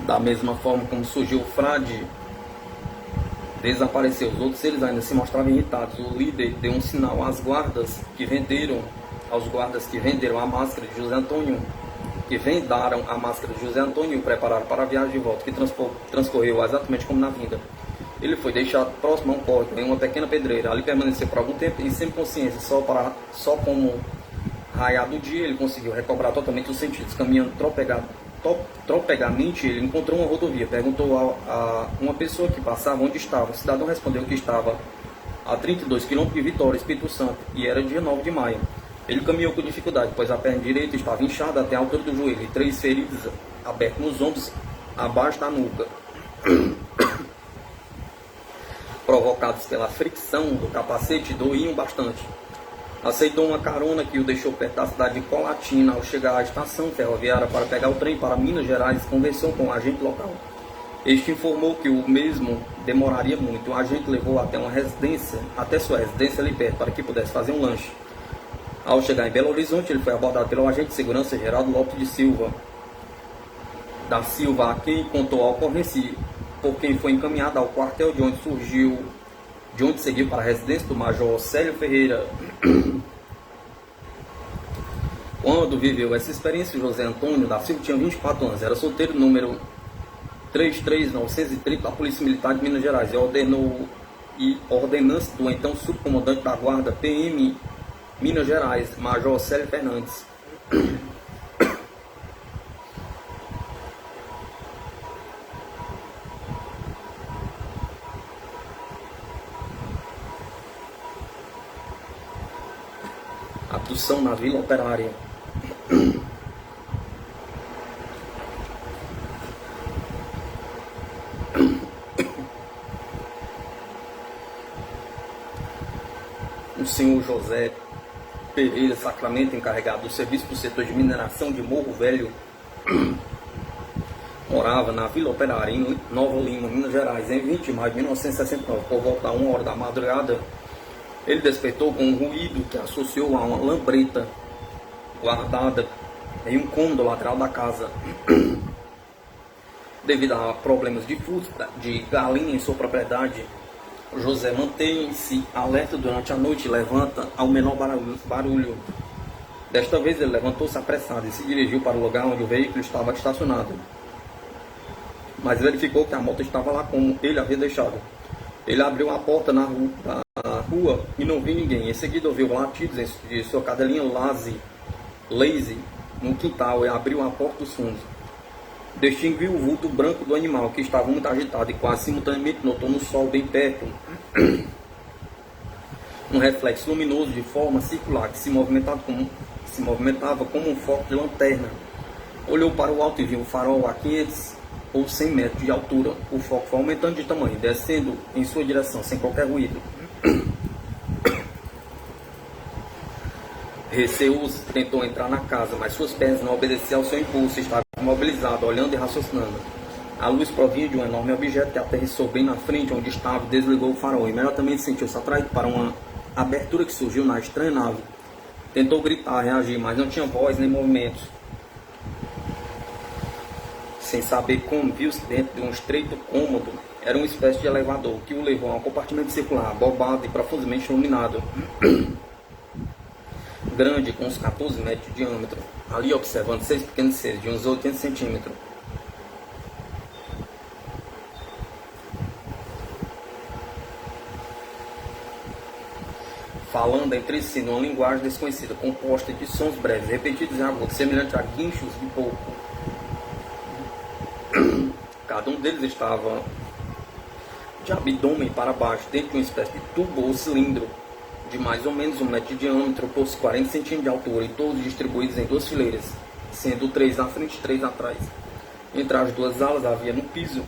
Da mesma forma como surgiu o frade, desapareceu. Os outros seres ainda se mostravam irritados. O líder deu um sinal aos guardas que venderam a máscara de José Antônio que vendaram a máscara de José Antônio e o prepararam para a viagem de volta, que transcorreu exatamente como na vinda. Ele foi deixado próximo a um córrego, em uma pequena pedreira. Ali permaneceu por algum tempo e sem consciência, só como raiado do dia ele conseguiu recobrar totalmente os sentidos. Caminhando tropegamente, ele encontrou uma rodovia. Perguntou a uma pessoa que passava onde estava. O cidadão respondeu que estava a 32 km de Vitória, Espírito Santo, e era dia 9 de maio. Ele caminhou com dificuldade, pois a perna direita estava inchada até a altura do joelho e 3 feridas abertas nos ombros, abaixo da nuca, provocados pela fricção do capacete, doíam bastante. Aceitou uma carona que o deixou perto da cidade de Colatina. Ao chegar à estação ferroviária para pegar o trem para Minas Gerais, conversou com o agente local. Este informou que o mesmo demoraria muito. O agente levou até sua residência ali perto, para que pudesse fazer um lanche. Ao chegar em Belo Horizonte, ele foi abordado pelo agente de segurança Geraldo Lopes da Silva, a quem contou a ocorrência, por quem foi encaminhado ao quartel de onde seguiu para a residência do Major Célio Ferreira. Quando viveu essa experiência, José Antônio da Silva tinha 24 anos, era solteiro, número 33930 da Polícia Militar de Minas Gerais, e ordenança do então subcomandante da Guarda PM Minas Gerais, Major Célio Fernandes. Abdução na Vila Operária. O senhor José Pereira Sacramento, encarregado do serviço do setor de mineração de Morro Velho, morava na Vila Operária, em Nova Lima, Minas Gerais, em 20 de maio de 1969. Por volta da 1 hora da madrugada, ele despertou com um ruído que associou a uma lambreta guardada em um cômodo lateral da casa. Devido a problemas de furto de galinha em sua propriedade, José mantém-se alerta durante a noite e levanta ao menor barulho. Desta vez ele levantou-se apressado e se dirigiu para o lugar onde o veículo estava estacionado, mas verificou que a moto estava lá como ele havia deixado. Ele abriu a porta na rua e não viu ninguém. Em seguida ouviu latidos de sua cadelinha Lazy no quintal e abriu a porta dos fundos. Distinguiu o vulto branco do animal, que estava muito agitado, e quase simultaneamente notou no sol bem perto um reflexo luminoso de forma circular que se movimentava como um foco de lanterna. Olhou para o alto e viu um farol a 500 ou 100 metros de altura. O foco foi aumentando de tamanho, descendo em sua direção sem qualquer ruído. Receoso, tentou entrar na casa, mas suas pernas não obedeciam ao seu impulso. Estava imobilizado, olhando e raciocinando. A luz provinha de um enorme objeto que aterrissou bem na frente onde estava e desligou o farol. Imediatamente sentiu-se atraído para uma abertura que surgiu na estranha nave. Tentou gritar, reagir, mas não tinha voz nem movimentos. Sem saber como, viu-se dentro de um estreito cômodo. Era uma espécie de elevador que o levou a um compartimento circular, abobado e profundamente iluminado. Grande, com uns 14 metros de diâmetro. Ali observando 6 pequenos seres de uns 80 centímetros. Falando entre si numa linguagem desconhecida, composta de sons breves, repetidos em agudos, semelhantes a guinchos de porco. Cada um deles estava de abdômen para baixo, dentro de uma espécie de tubo ou cilindro, de mais ou menos 1 metro de diâmetro por 40 centímetros de altura, e todos distribuídos em 2 fileiras, sendo 3 na frente e 3 atrás. Entre as 2 alas havia no piso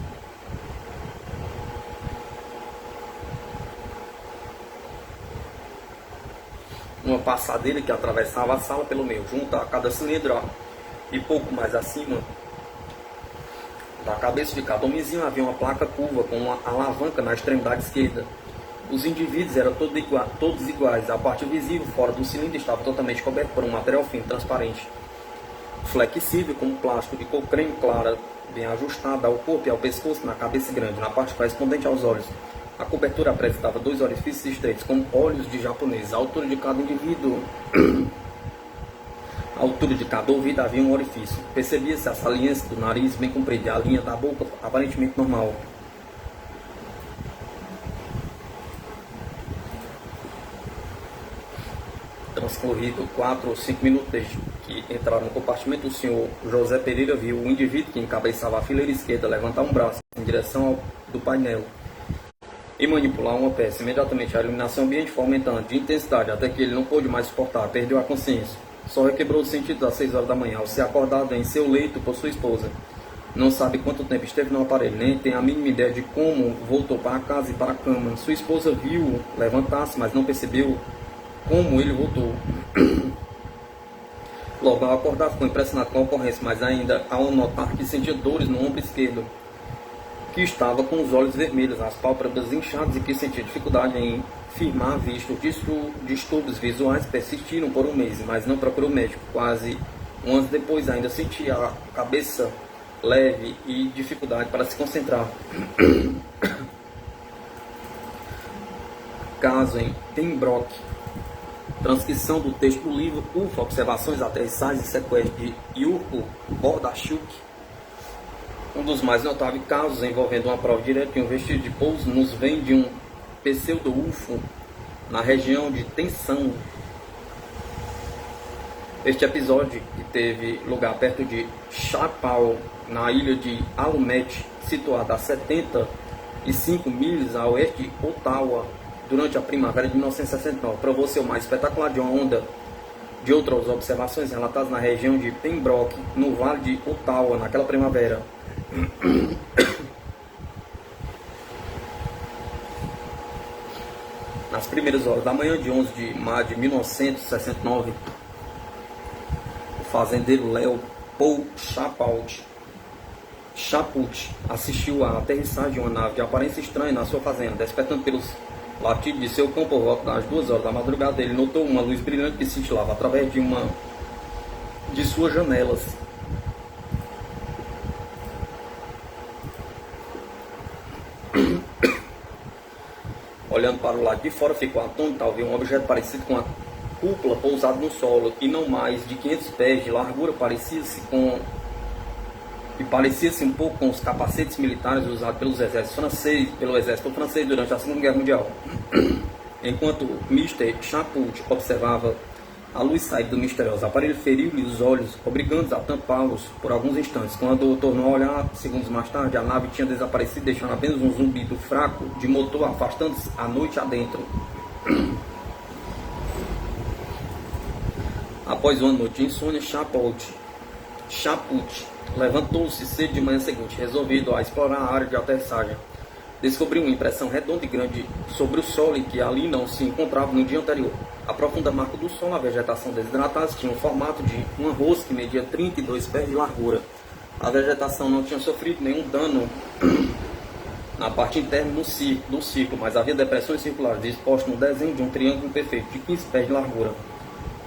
uma passadeira que atravessava a sala pelo meio. Junto a cada cilindro e pouco mais acima da cabeça de cada homenzinho havia uma placa curva com uma alavanca na extremidade esquerda. Os indivíduos eram todos iguais. A parte visível fora do cilindro estava totalmente coberta por um material fino, transparente, flexível, como plástico de cor creme clara, bem ajustada ao corpo e ao pescoço, na cabeça grande, na parte correspondente aos olhos. A cobertura apresentava 2 orifícios estreitos, como olhos de japonês. A altura de cada indivíduo À altura de cada ouvido havia um orifício. Percebia-se a saliência do nariz bem comprida e a linha da boca aparentemente normal. Transcorrido 4 ou 5 minutos desde que entraram no compartimento, o senhor José Pereira viu o indivíduo que encabeçava a fileira esquerda levantar um braço em direção do painel e manipular uma peça. Imediatamente a iluminação ambiente foi aumentando de intensidade até que ele não pôde mais suportar, perdeu a consciência. Só requebrou os sentidos às 6 horas da manhã, ao ser acordado em seu leito por sua esposa. Não sabe quanto tempo esteve no aparelho, nem tem a mínima ideia de como voltou para casa e para a cama. Sua esposa viu-o levantar-se, mas não percebeu como ele voltou. Logo ao acordar, ficou impressionado com a ocorrência, mas ainda ao notar que sentia dores no ombro esquerdo, que estava com os olhos vermelhos, as pálpebras inchadas e que sentia dificuldade em firmar a vista. Os distúrbios visuais persistiram por um mês, mas não procurou médico. Quase um ano depois ainda sentia a cabeça leve e dificuldade para se concentrar. Caso em Pembroke. Transcrição do texto do livro UFA, Observações, Aterrissagens e Sequestros de Yurko Bordachuk. Um dos mais notáveis casos envolvendo uma prova direta de um vestido de pouso nos vem de um pseudo-UFO na região de Tensão. Este episódio, que teve lugar perto de Chapal, na ilha de Alumet, situada a 75 milhas a oeste de Ottawa, durante a primavera de 1969, provou ser o mais espetacular de uma onda de outras observações relatadas na região de Pembroke, no vale de Ottawa, naquela primavera. Nas primeiras horas da manhã de 11 de maio de 1969, o fazendeiro Léo Paul Chaput assistiu à aterrissagem de uma nave de aparência estranha na sua fazenda. Despertando pelos latidos de seu cão por volta das 2 horas da madrugada, ele notou uma luz brilhante que cintilava através de suas janelas. Olhando para o lado de fora, ficou atônito ao ver um objeto parecido com a cúpula pousado no solo e não mais de 500 pés de largura. Parecia-se um pouco com os capacetes militares usados pelo exército francês durante a Segunda Guerra Mundial. Enquanto Mr. Chaput observava a luz sair do misterioso aparelho, feriu-lhe os olhos, obrigando-os a tampá-los por alguns instantes. Quando tornou a olhar, segundos mais tarde, a nave tinha desaparecido, deixando apenas um zumbido fraco de motor afastando-se a noite adentro. Após uma noite de insônia, Chaput levantou-se cedo de manhã seguinte, resolvido a explorar a área de aterrissagem. Descobriu uma impressão redonda e grande sobre o solo, em que ali não se encontrava no dia anterior. A profunda marca do solo, a vegetação desidratada, tinha o formato de uma rosca que media 32 pés de largura. A vegetação não tinha sofrido nenhum dano na parte interna do círculo, mas havia depressões circulares dispostas no desenho de um triângulo perfeito de 15 pés de largura.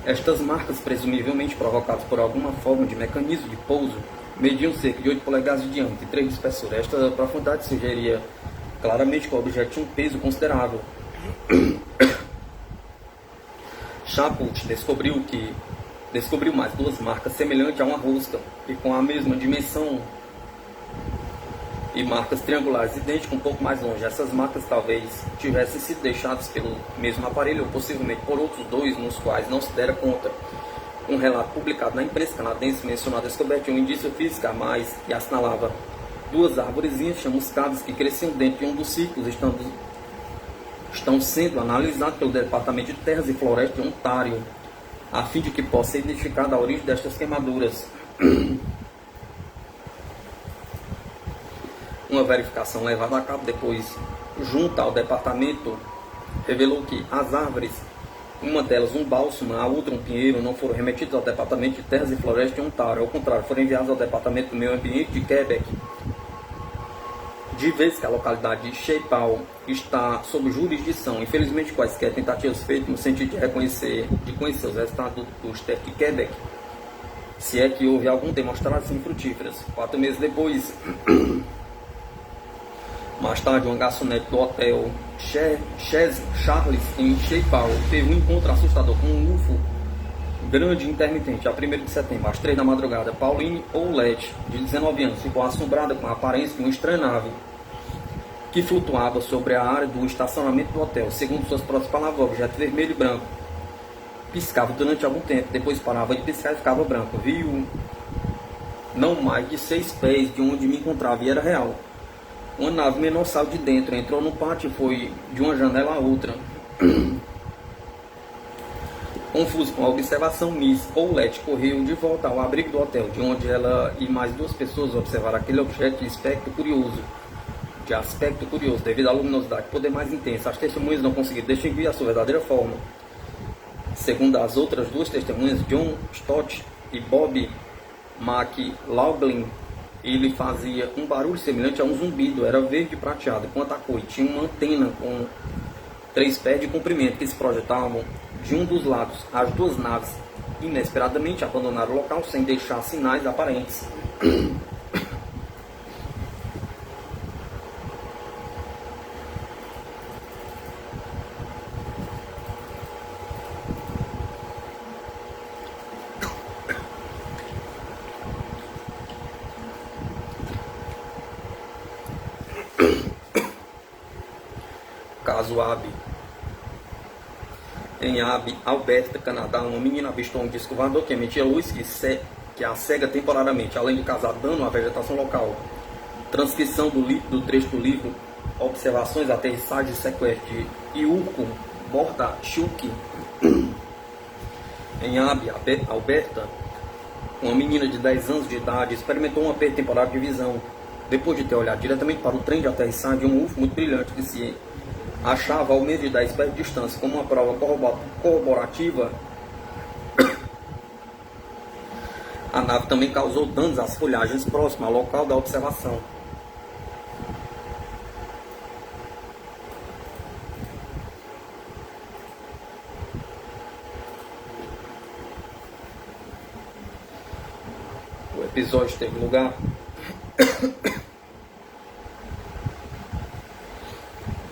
Estas marcas, presumivelmente provocadas por alguma forma de mecanismo de pouso, mediam cerca de 8 polegadas de diâmetro e 3 de espessura. Esta profundidade sugeria claramente que o objeto tinha um peso considerável. Chaput descobriu mais 2 marcas semelhantes a uma rosca e com a mesma dimensão e marcas triangulares idênticas um pouco mais longe. Essas marcas talvez tivessem sido deixadas pelo mesmo aparelho ou possivelmente por outros 2, nos quais não se dera conta. Um relato publicado na imprensa canadense mencionou a descoberta de um indício físico a mais e assinalava 2 árvorezinhas chamuscadas que cresciam dentro de um dos círculos, estão sendo analisados pelo Departamento de Terras e Florestas de Ontário, a fim de que possa ser identificada a origem destas queimaduras. Uma verificação levada a cabo depois junto ao departamento revelou que as árvores, uma delas um bálsamo, a outra um pinheiro, não foram remetidas ao Departamento de Terras e Florestas de Ontário. Ao contrário, foram enviadas ao Departamento do Meio Ambiente de Quebec, de vez que a localidade de Chapal está sob jurisdição. Infelizmente, quaisquer tentativas feitas no sentido de conhecer os resultados dos testes de Quebec, se é que houve algum, demonstraram-se infrutíferas. 4 meses depois, mais tarde, uma garçonete do hotel Charles em Chapal teve um encontro assustador com um UFO grande e intermitente, a 1º de setembro, às 3 da madrugada. Pauline Oulete, de 19 anos, ficou assombrada com a aparência de uma estranha nave que flutuava sobre a área do estacionamento do hotel. Segundo suas próprias palavras, o objeto vermelho e branco piscava durante algum tempo, depois parava de piscar e ficava branco. Viu não mais de 6 pés de onde me encontrava e era real. Uma nave menor saiu de dentro, entrou no pátio e foi de uma janela a outra. Confuso com a observação, Miss Oulete correu de volta ao abrigo do hotel, de onde ela e mais 2 pessoas observaram aquele objeto de aspecto curioso, devido à luminosidade e poder mais intensa. As testemunhas não conseguiram distinguir a sua verdadeira forma. Segundo as outras 2 testemunhas, John Stott e Bob McLaughlin, ele fazia um barulho semelhante a um zumbido, era verde e prateado quanto a cor, e tinha uma antena com 3 pés de comprimento que se projetavam de um dos lados. As 2 naves inesperadamente abandonaram o local sem deixar sinais aparentes. Caso Abby. Em Abby, Alberta, Canadá, uma menina avistou um disco voador que emitia luz que a cega temporariamente, além de causar dano à vegetação local. Transcrição do trecho do livro Observações, Aterrissagem e Sequestro de Yurko Bordachuk. Em Abby, Alberta, uma menina de 10 anos de idade experimentou um aperto temporário de visão. Depois de ter olhado diretamente para o trem de aterrissagem, um UFO muito brilhante que se achava ao menos de 10 pés de distância. Como uma prova corroborativa, a nave também causou danos às folhagens próximas ao local da observação. O episódio teve lugar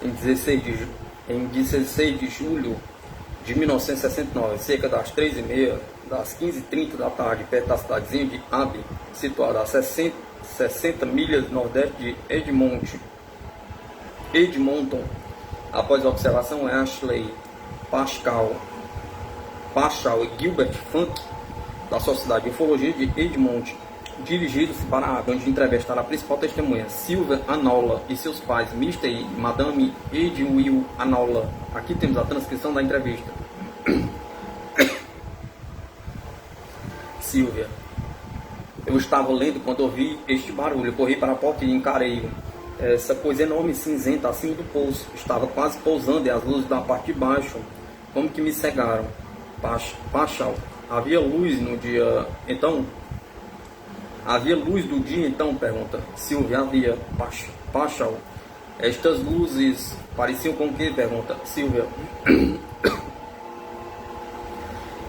em 16 de julho de 1969, cerca das 3h30, das 15h30 da tarde, perto da cidadezinha de Abby, situada a 60 milhas nordeste de Edmonton. Após a observação, Ashley Paschal e Gilbert Funk, da Sociedade de Ufologia de Edmonton, dirigiram-se para a água, onde entrevistaram a principal testemunha, Sylvia Anola, e seus pais, Mr. e Madame Edwill Anola. Aqui temos a transcrição da entrevista. Sylvia: eu estava lendo quando ouvi este barulho. Corri para a porta e encarei essa coisa enorme cinzenta acima do poço. Estava quase pousando e as luzes da parte de baixo como que me cegaram. Paschal: havia luz no dia então? Havia luz do dia então? Pergunta Sylvia. Havia. Paschal: estas luzes pareciam com o que? Pergunta Sylvia.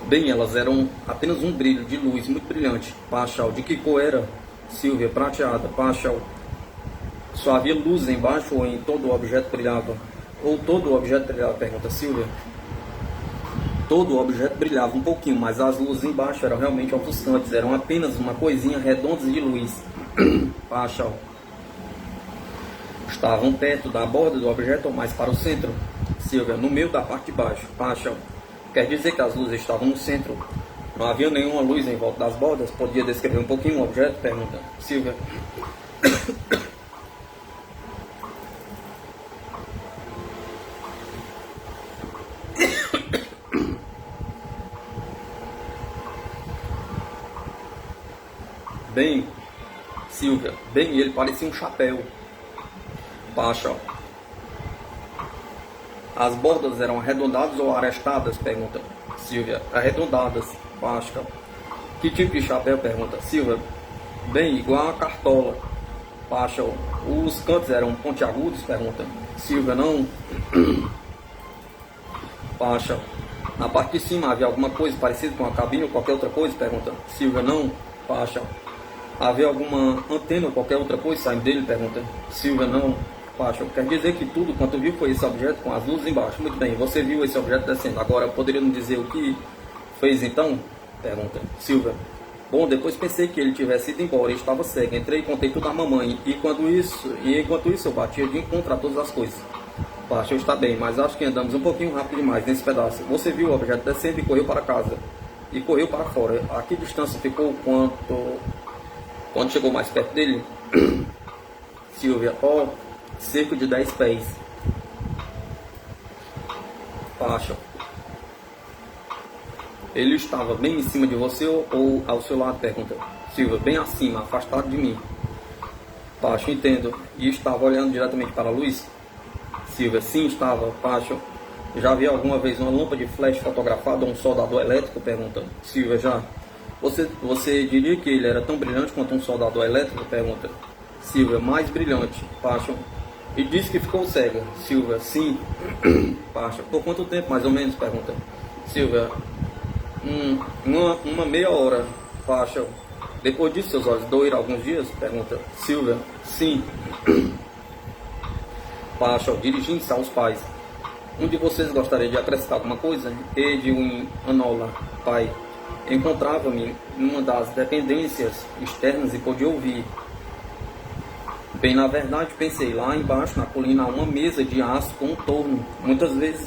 Bem, elas eram apenas um brilho de luz muito brilhante. Paschal: de que cor era? Sylvia: prateada. Paschal: só havia luz embaixo ou em todo o objeto brilhava? Ou todo o objeto brilhava? Pergunta Sylvia. Todo o objeto brilhava um pouquinho, mas as luzes embaixo eram realmente ofuscantes, eram apenas uma coisinha redonda de luz. Paschal: estavam perto da borda do objeto ou mais para o centro? Sylvia: no meio da parte de baixo. Paschal: quer dizer que as luzes estavam no centro? Não havia nenhuma luz em volta das bordas? Podia descrever um pouquinho o objeto? Pergunta Sylvia. Bem, Sylvia: bem, ele parecia um chapéu. Paschal: as bordas eram arredondadas ou arestadas? Pergunta Sylvia. Arredondadas. Paschal: que tipo de chapéu? Pergunta Sylvia. Bem, igual a cartola. Paschal: os cantos eram pontiagudos? Pergunta Sylvia. Não. Paschal: na parte de cima havia alguma coisa parecida com a cabine ou qualquer outra coisa? Pergunta Sylvia. Não. Paschal: havia alguma antena ou qualquer outra coisa saindo dele? Pergunta Sylvia. Não. Paschal: quer dizer que tudo quanto viu foi esse objeto com as luzes embaixo? Muito bem, você viu esse objeto descendo. Agora, poderia nos dizer o que fez então? Pergunta. Silvia. Bom, depois pensei que ele tivesse ido embora e estava cego. Entrei e contei tudo à mamãe. E enquanto isso eu batia de encontro a todas as coisas. Paixão está bem, mas acho que andamos um pouquinho rápido demais nesse pedaço. Você viu o objeto descendo e correu para casa. E correu para fora. A que distância ficou quando chegou mais perto dele? Silvia. Oh, cerca de 10 pés. Paixão. Ele estava bem em cima de você ou ao seu lado? Pergunta. Silvia. Bem acima, afastado de mim. Paixão. Entendo. E estava olhando diretamente para a luz? Silvia. Sim, estava. Paixão. Já vi alguma vez uma lâmpada de flash fotografada ou um soldador elétrico? Pergunta. Silvia. Já. Você diria que ele era tão brilhante quanto um soldador elétrico? Pergunta. Silvia. Mais brilhante. Paixão. E disse que ficou cega. Silvia. Sim. Paixão. Por quanto tempo mais ou menos? Pergunta. Silvia. Uma meia hora. Paixão. Depois disso seus olhos doeram alguns dias? Pergunta. Silvia. Sim. Paixão. Dirigindo-se aos pais. Um de vocês gostaria de acrescentar alguma coisa? Edwin Anola. Pai. Encontrava-me numa das dependências externas e podia ouvir. Bem, na verdade, pensei, lá embaixo, na colina, há uma mesa de aço com um torno. Muitas vezes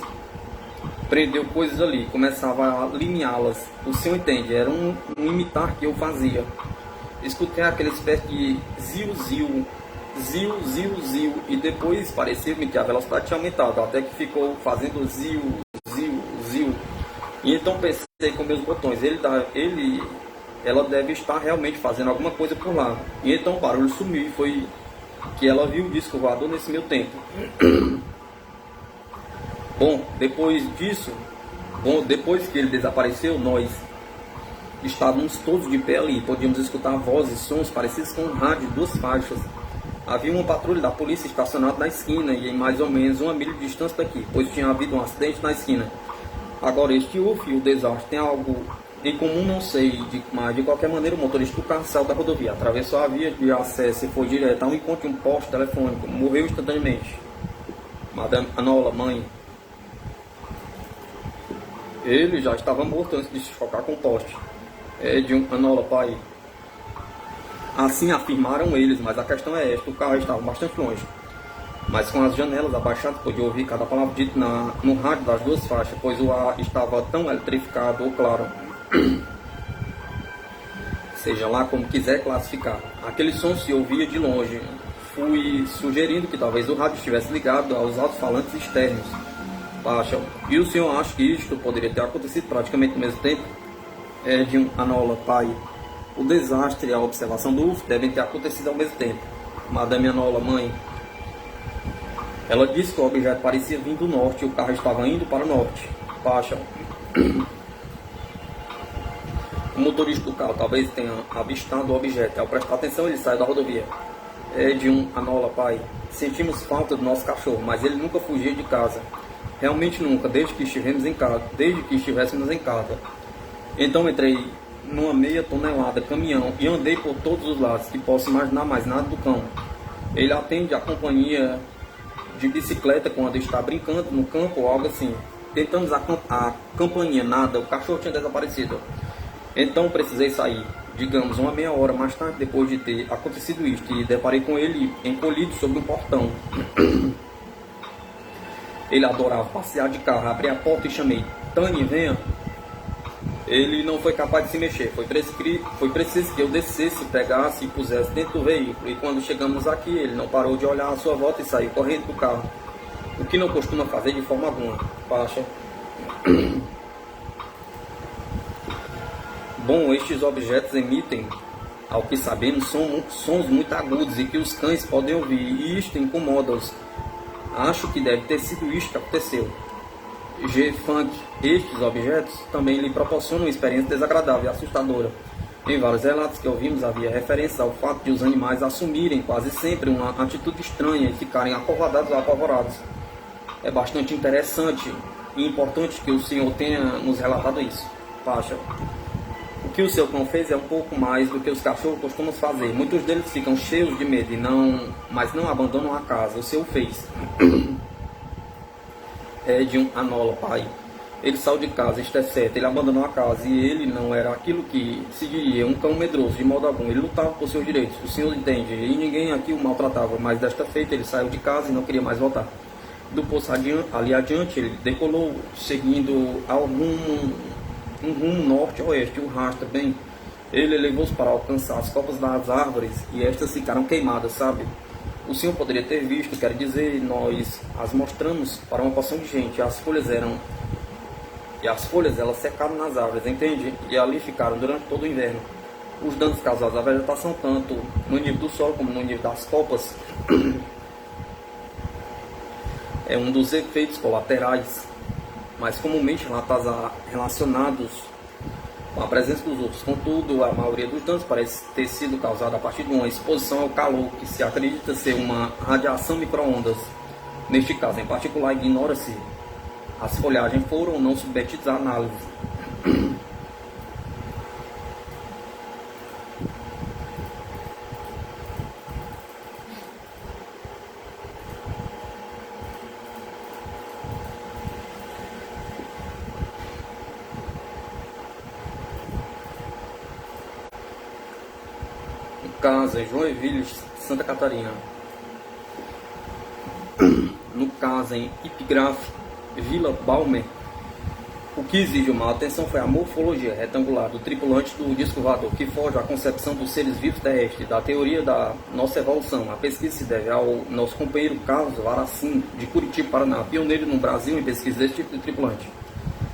prendeu coisas ali, começava a lineá-las. O senhor entende, era um imitar que eu fazia. Escutei aquela espécie de ziu-ziu, ziu-ziu-ziu, e depois parecia-me que a velocidade tinha aumentado, até que ficou fazendo ziu, ziu, ziu. E então pensei com meus botões, ela deve estar realmente fazendo alguma coisa por lá. E então o barulho sumiu e foi que ela viu o disco voador nesse meu tempo. Depois que ele desapareceu, nós estávamos todos de pé ali, podíamos escutar vozes e sons parecidos com um rádio de 2 faixas. Havia uma patrulha da polícia estacionada na esquina e em mais ou menos 1 milha de distância daqui, pois tinha havido um acidente na esquina. Agora, este UF e o desastre tem algo em comum, não sei, mas de qualquer maneira o motorista do carro saiu da rodovia, atravessou a via de acesso e foi direto ao encontro de um poste telefônico, morreu instantaneamente. Madame Anola, mãe. Ele já estava morto antes de se chocar com o poste. Edwin Anola, pai. Assim afirmaram eles, mas a questão é esta, o carro estava bastante longe. Mas com as janelas abaixadas, podia ouvir cada palavra dita no rádio das 2 faixas, pois o ar estava tão eletrificado ou claro. Seja lá como quiser classificar. Aquele som se ouvia de longe. Fui sugerindo que talvez o rádio estivesse ligado aos alto-falantes externos. Paixão. E o senhor acha que isto poderia ter acontecido praticamente ao mesmo tempo? Edwin Anola, pai. O desastre e a observação do UFO devem ter acontecido ao mesmo tempo. Madame Anola, mãe. Ela disse que o objeto parecia vir do norte e o carro estava indo para o norte. Paixão. O motorista do carro talvez tenha avistado o objeto. Ao prestar atenção, ele saiu da rodovia. Edwin Anola, pai. Sentimos falta do nosso cachorro, mas ele nunca fugia de casa. Realmente nunca, desde que estivéssemos em casa. Então entrei numa meia tonelada caminhão e andei por todos os lados, que posso imaginar mais nada do cão. Ele atende a companhia de bicicleta quando está brincando no campo ou algo assim. Tentamos a campainha, nada, o cachorro tinha desaparecido. Então precisei sair, digamos, uma meia hora mais tarde depois de ter acontecido isto, e deparei com ele encolhido sobre um portão. Ele adorava passear de carro, abri a porta e chamei, Tani, venha. Ele não foi capaz de se mexer, foi preciso que eu descesse, pegasse e pusesse dentro do veículo, e quando chegamos aqui, ele não parou de olhar à sua volta e saiu correndo do carro, o que não costuma fazer de forma alguma. Paixão. Bom, estes objetos emitem, ao que sabemos, sons muito agudos e que os cães podem ouvir, e isto incomoda-os. Acho que deve ter sido isto que aconteceu. G-Funk, estes objetos também lhe proporcionam uma experiência desagradável e assustadora. Em vários relatos que ouvimos havia referência ao fato de os animais assumirem quase sempre uma atitude estranha e ficarem acovardados ou apavorados. É bastante interessante e importante que o senhor tenha nos relatado isso. Paixão. O que o seu cão fez é um pouco mais do que os cachorros costumam fazer. Muitos deles ficam cheios de medo, mas não abandonam a casa. O seu fez. Edwin Anola, pai. Ele saiu de casa, isto é certo, ele abandonou a casa e ele não era aquilo que se diria, um cão medroso, de modo algum. Ele lutava por seus direitos, o senhor entende, e ninguém aqui o maltratava, mas desta feita ele saiu de casa e não queria mais voltar. Do poço ali adiante, ele decolou, seguindo um rumo norte-oeste, o rastro bem. Ele levou-se para alcançar as copas das árvores e estas ficaram queimadas, sabe? O senhor poderia ter visto, quer dizer, nós as mostramos para uma porção de gente, e as folhas elas secaram nas árvores, entende? E ali ficaram durante todo o inverno. Os danos causados à vegetação, tanto no nível do solo como no nível das copas, é um dos efeitos colaterais, mais comumente relacionados com a presença dos outros. Contudo, a maioria dos danos parece ter sido causada a partir de uma exposição ao calor, que se acredita ser uma radiação micro-ondas. Neste caso, em particular, ignora-se as folhagens foram ou não submetidas à análise. Casa, Joinville, Santa Catarina. No caso, em Epigrafe, Vila Balmer, o que exigiu uma atenção foi a morfologia retangular do tripulante do disco voador, que foge à concepção dos seres vivos terrestres, da teoria da nossa evolução. A pesquisa se deve ao nosso companheiro Carlos Varacim, de Curitiba, Paraná, pioneiro no Brasil em pesquisa desse tipo de tripulante.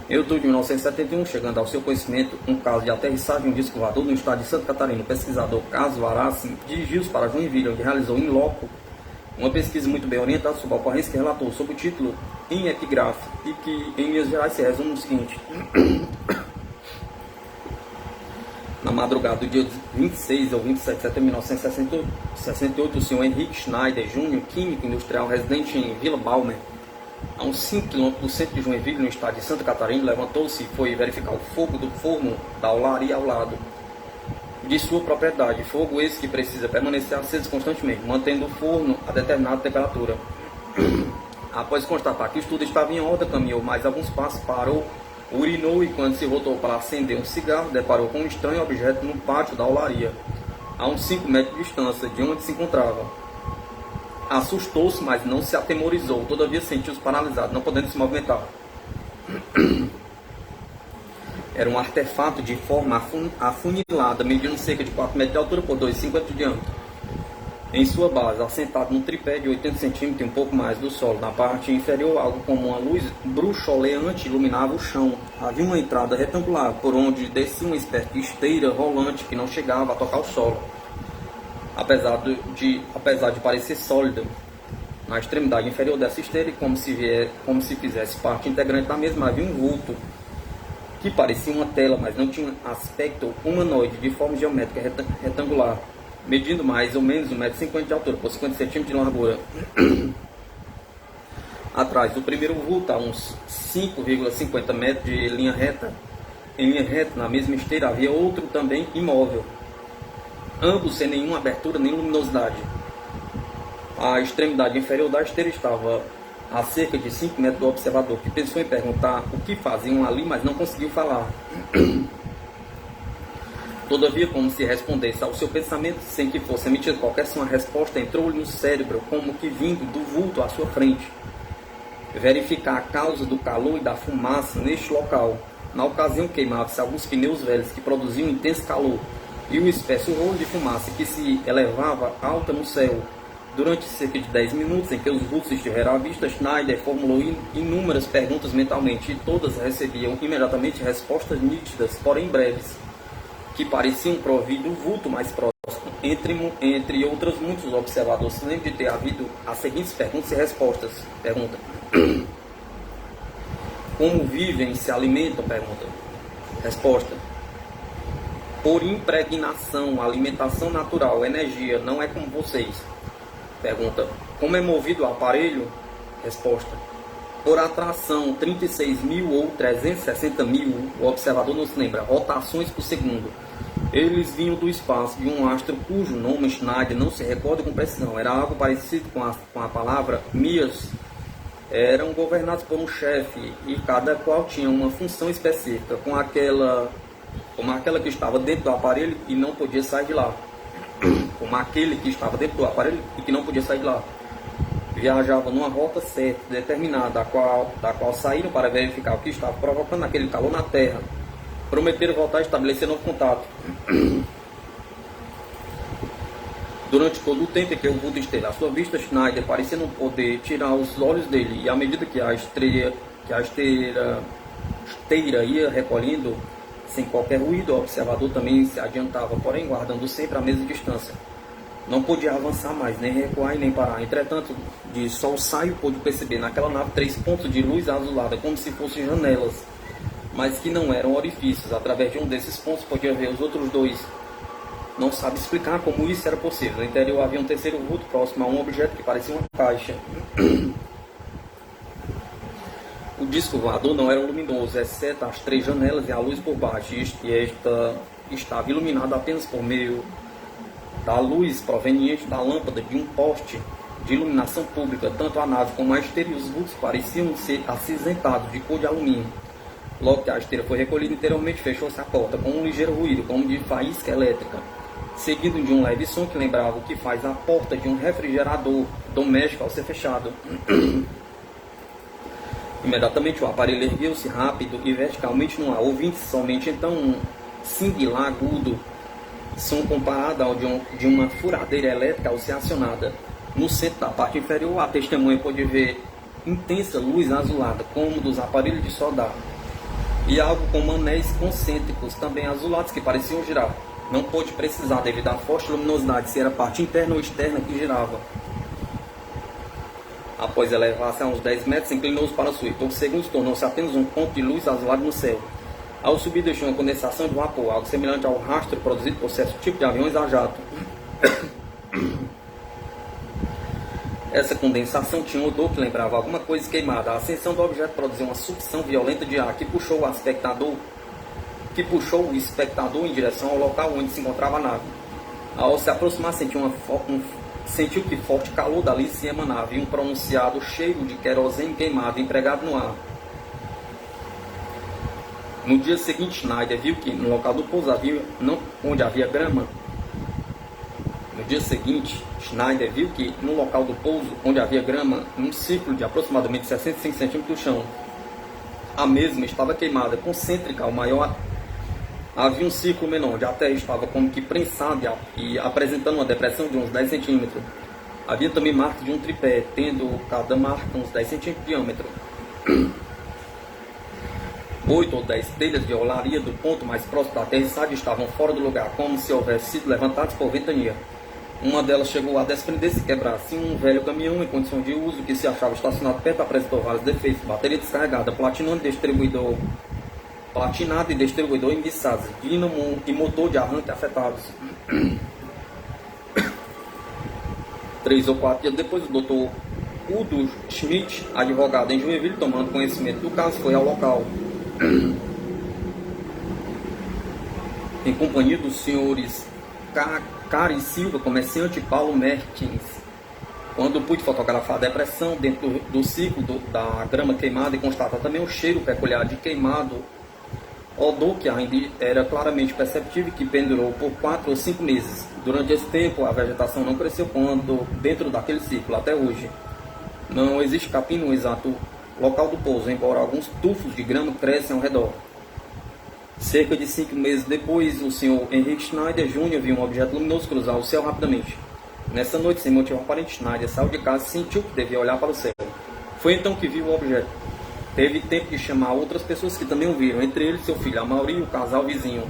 Em outubro de 1971, chegando ao seu conhecimento um caso de aterrissagem de um disco voador no estado de Santa Catarina, o pesquisador Carlos Varacim dirigiu-se para Joinville, onde realizou em loco uma pesquisa muito bem orientada sobre a ocorrência, que relatou sob o título em Epigrafe e que em linhas gerais se resume no seguinte: na madrugada do dia 26 ou 27 de setembro de 1968, o senhor Henrique Schneider Jr., químico industrial residente em Vila Balmer, a uns 5 km do centro de Joinville, no estado de Santa Catarina, levantou-se e foi verificar o fogo do forno da olaria ao lado de sua propriedade. Fogo esse que precisa permanecer aceso constantemente, mantendo o forno a determinada temperatura. Após constatar que tudo estava em ordem, caminhou mais alguns passos, parou, urinou e, quando se voltou para acender um cigarro, deparou com um estranho objeto no pátio da olaria, a uns 5 metros de distância de onde se encontrava. Assustou-se, mas não se atemorizou, todavia sentiu-se paralisado, não podendo se movimentar. Era um artefato de forma afunilada, medindo cerca de 4 metros de altura por 2,50 de diâmetro. Em sua base, assentado num tripé de 80 centímetros e um pouco mais do solo, na parte inferior, algo como uma luz bruxoleante iluminava o chão. Havia uma entrada retangular, por onde descia uma espécie de esteira rolante que não chegava a tocar o solo. Apesar de parecer sólida, na extremidade inferior dessa esteira, e como se fizesse parte integrante da mesma, havia um vulto que parecia uma tela, mas não tinha aspecto humanoide, de forma geométrica retangular, medindo mais ou menos 1,50 m de altura por 50 cm de largura. Atrás do primeiro vulto, a uns 5,50 metros de linha reta, em linha reta, na mesma esteira, havia outro também imóvel, ambos sem nenhuma abertura nem luminosidade. A extremidade inferior da esteira estava a cerca de 5 metros do observador, que pensou em perguntar o que faziam ali, mas não conseguiu falar. Todavia, como se respondesse ao seu pensamento, sem que fosse emitida qualquer som, a resposta entrou-lhe no cérebro, como que vindo do vulto à sua frente. Verificar a causa do calor e da fumaça neste local. Na ocasião, queimavam-se alguns pneus velhos que produziam intenso calor, e uma espécie de rolo de fumaça que se elevava alta no céu. Durante cerca de 10 minutos em que os vultos estiveram à vista, Schneider formulou inúmeras perguntas mentalmente, e todas recebiam imediatamente respostas nítidas, porém breves, que pareciam provir do vulto mais próximo. Entre outras, muitos observadores se lembram de ter havido as seguintes perguntas e respostas. Pergunta: como vivem e se alimentam? Pergunta. Resposta: por impregnação, alimentação natural, energia, não é como vocês. Pergunta: como é movido o aparelho? Resposta: por atração, 36.000 ou 360.000, o observador não se lembra, rotações por segundo. Eles vinham do espaço de um astro cujo nome Schneider não se recorda com precisão. Era algo parecido com a palavra Mias, eram governados por um chefe e cada qual tinha uma função específica, como aquela que estava dentro do aparelho e não podia sair de lá, como aquele que estava dentro do aparelho e que não podia sair de lá. Viajavam numa rota certa, determinada, da qual saíram para verificar o que estava provocando aquele calor na Terra. Prometeram voltar a estabelecer novo contato. Durante todo o tempo em que o vulto esteve à sua vista, Schneider parecia não poder tirar os olhos dele, e à medida que a esteira ia recolhendo, sem qualquer ruído, o observador também se adiantava, porém guardando sempre a mesma distância. Não podia avançar mais, nem recuar e nem parar. Entretanto, de só o saio pôde perceber naquela nave 3 pontos de luz azulada, como se fossem janelas, mas que não eram orifícios. Através de um desses pontos podia ver os outros 2. Não sabe explicar como isso era possível. No interior havia um terceiro vulto próximo a um objeto que parecia uma caixa. O disco voador não era luminoso, exceto as 3 janelas e a luz por baixo, e esta estava iluminada apenas por meio da luz proveniente da lâmpada de um poste de iluminação pública. Tanto a nave como a esteira e os vultos pareciam ser acinzentados de cor de alumínio. Logo que a esteira foi recolhida interiormente, fechou-se a porta com um ligeiro ruído, como de faísca elétrica, seguido de um leve som que lembrava o que faz a porta de um refrigerador doméstico ao ser fechado. Imediatamente o aparelho ergueu-se rápido e verticalmente no ar, ouvindo-se somente então um singular agudo som comparado ao de uma furadeira elétrica ao ser acionada. No centro da parte inferior, a testemunha pôde ver intensa luz azulada, como dos aparelhos de soldar, e algo com anéis concêntricos, também azulados, que pareciam girar. Não pôde precisar, devido à forte luminosidade, se era a parte interna ou externa que girava. Após elevar-se a uns 10 metros, inclinou-se para o sul. Por segundos tornou-se apenas um ponto de luz azulado no céu. Ao subir, deixou uma condensação de vapor, algo semelhante ao rastro produzido por certo tipo de aviões a jato. Essa condensação tinha um odor que lembrava alguma coisa queimada. A ascensão do objeto produziu uma sucção violenta de ar que puxou o espectador em direção ao local onde se encontrava a nave. Ao se aproximar, sentiu que forte calor dali se emanava e um pronunciado cheiro de querosene queimado empregado no ar. No dia seguinte, Schneider viu que no local do pouso onde havia grama, num círculo de aproximadamente 65 centímetros do chão, a mesma estava queimada, concêntrica ao maior. Havia um círculo menor, onde a terra estava como que prensada e apresentando uma depressão de uns 10 centímetros. Havia também marcas de um tripé, tendo cada marca uns 10 centímetros de diâmetro. 8 ou 10 telhas de olaria do ponto mais próximo da aterrissagem estavam fora do lugar, como se houvesse sido levantadas por ventania. Uma delas chegou a desprender-se e quebrar. Assim, um velho caminhão em condição de uso que se achava estacionado perto apresentou vários defeitos: bateria descarregada, platinado e distribuidor enguiçados, dínamo e motor de arranque afetados. 3 ou 4 dias depois, o Dr. Udo Schmidt, advogado em Joinville, tomando conhecimento do caso, foi ao local em companhia dos senhores Karen Silva, comerciante, e Paulo Mertins. Quando pude fotografar a depressão dentro do ciclo da grama queimada e constatar também um cheiro peculiar de queimado, odor que ainda era claramente perceptível, que pendurou por 4 ou 5 meses. Durante esse tempo, a vegetação não cresceu quando dentro daquele ciclo, até hoje. Não existe capim no exato local do pouso, embora alguns tufos de grama crescem ao redor. Cerca de 5 meses depois, o Sr. Henrique Schneider Jr. viu um objeto luminoso cruzar o céu rapidamente. Nessa noite, sem motivo aparente, Schneider saiu de casa e sentiu que devia olhar para o céu. Foi então que viu o objeto. Teve tempo de chamar outras pessoas que também o viram, entre eles seu filho Amaury e o casal vizinho,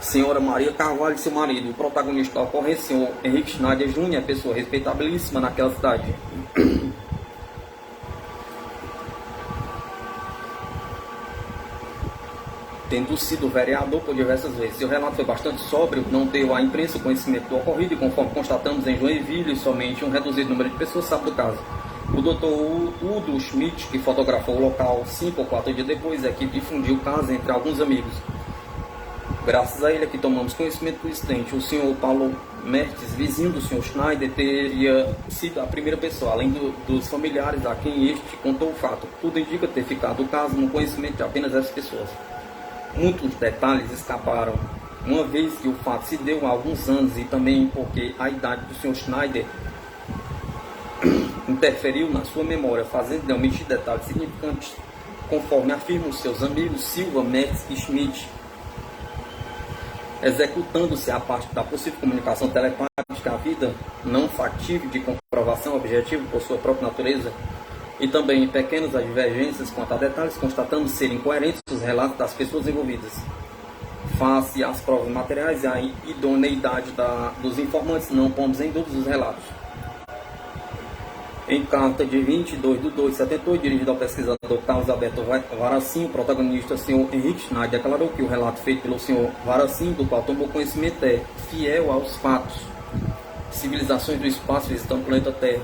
Senhora Maria Carvalho e seu marido. O protagonista da ocorrência, Sr. Henrique Schneider Jr., é pessoa respeitabilíssima naquela cidade. Tendo sido vereador por diversas vezes, seu relato foi bastante sóbrio, não deu à imprensa conhecimento do ocorrido e, conforme constatamos em Joinville, somente um reduzido número de pessoas sabe do caso. O Dr. Udo Schmidt, que fotografou o local 5 ou 4 dias depois, é que difundiu o caso entre alguns amigos. Graças a ele é que tomamos conhecimento do incidente. O senhor Paulo Mertes, vizinho do senhor Schneider, teria sido a primeira pessoa, além dos familiares a quem este contou o fato. Tudo indica ter ficado o caso no conhecimento de apenas essas pessoas. Muitos detalhes escaparam, uma vez que o fato se deu há alguns anos e também porque a idade do senhor Schneider interferiu na sua memória, fazendo-lhe omitir detalhes significantes, conforme afirmam seus amigos Silva, Mertes e Schmidt. Executando-se a parte da possível comunicação telepática, a vida não factível de comprovação objetiva por sua própria natureza, e também pequenas divergências quanto a detalhes, constatando serem incoerentes os relatos das pessoas envolvidas. Face às provas materiais e à idoneidade dos informantes, não pomos em dúvida os relatos. Em carta de 22/2/78, dirigida ao pesquisador Carlos Alberto Varacim, o protagonista, o Sr. Henrique Schneider, declarou que o relato feito pelo Sr. Varacim, do qual tomou conhecimento, é fiel aos fatos. Civilizações do espaço visitando o planeta Terra.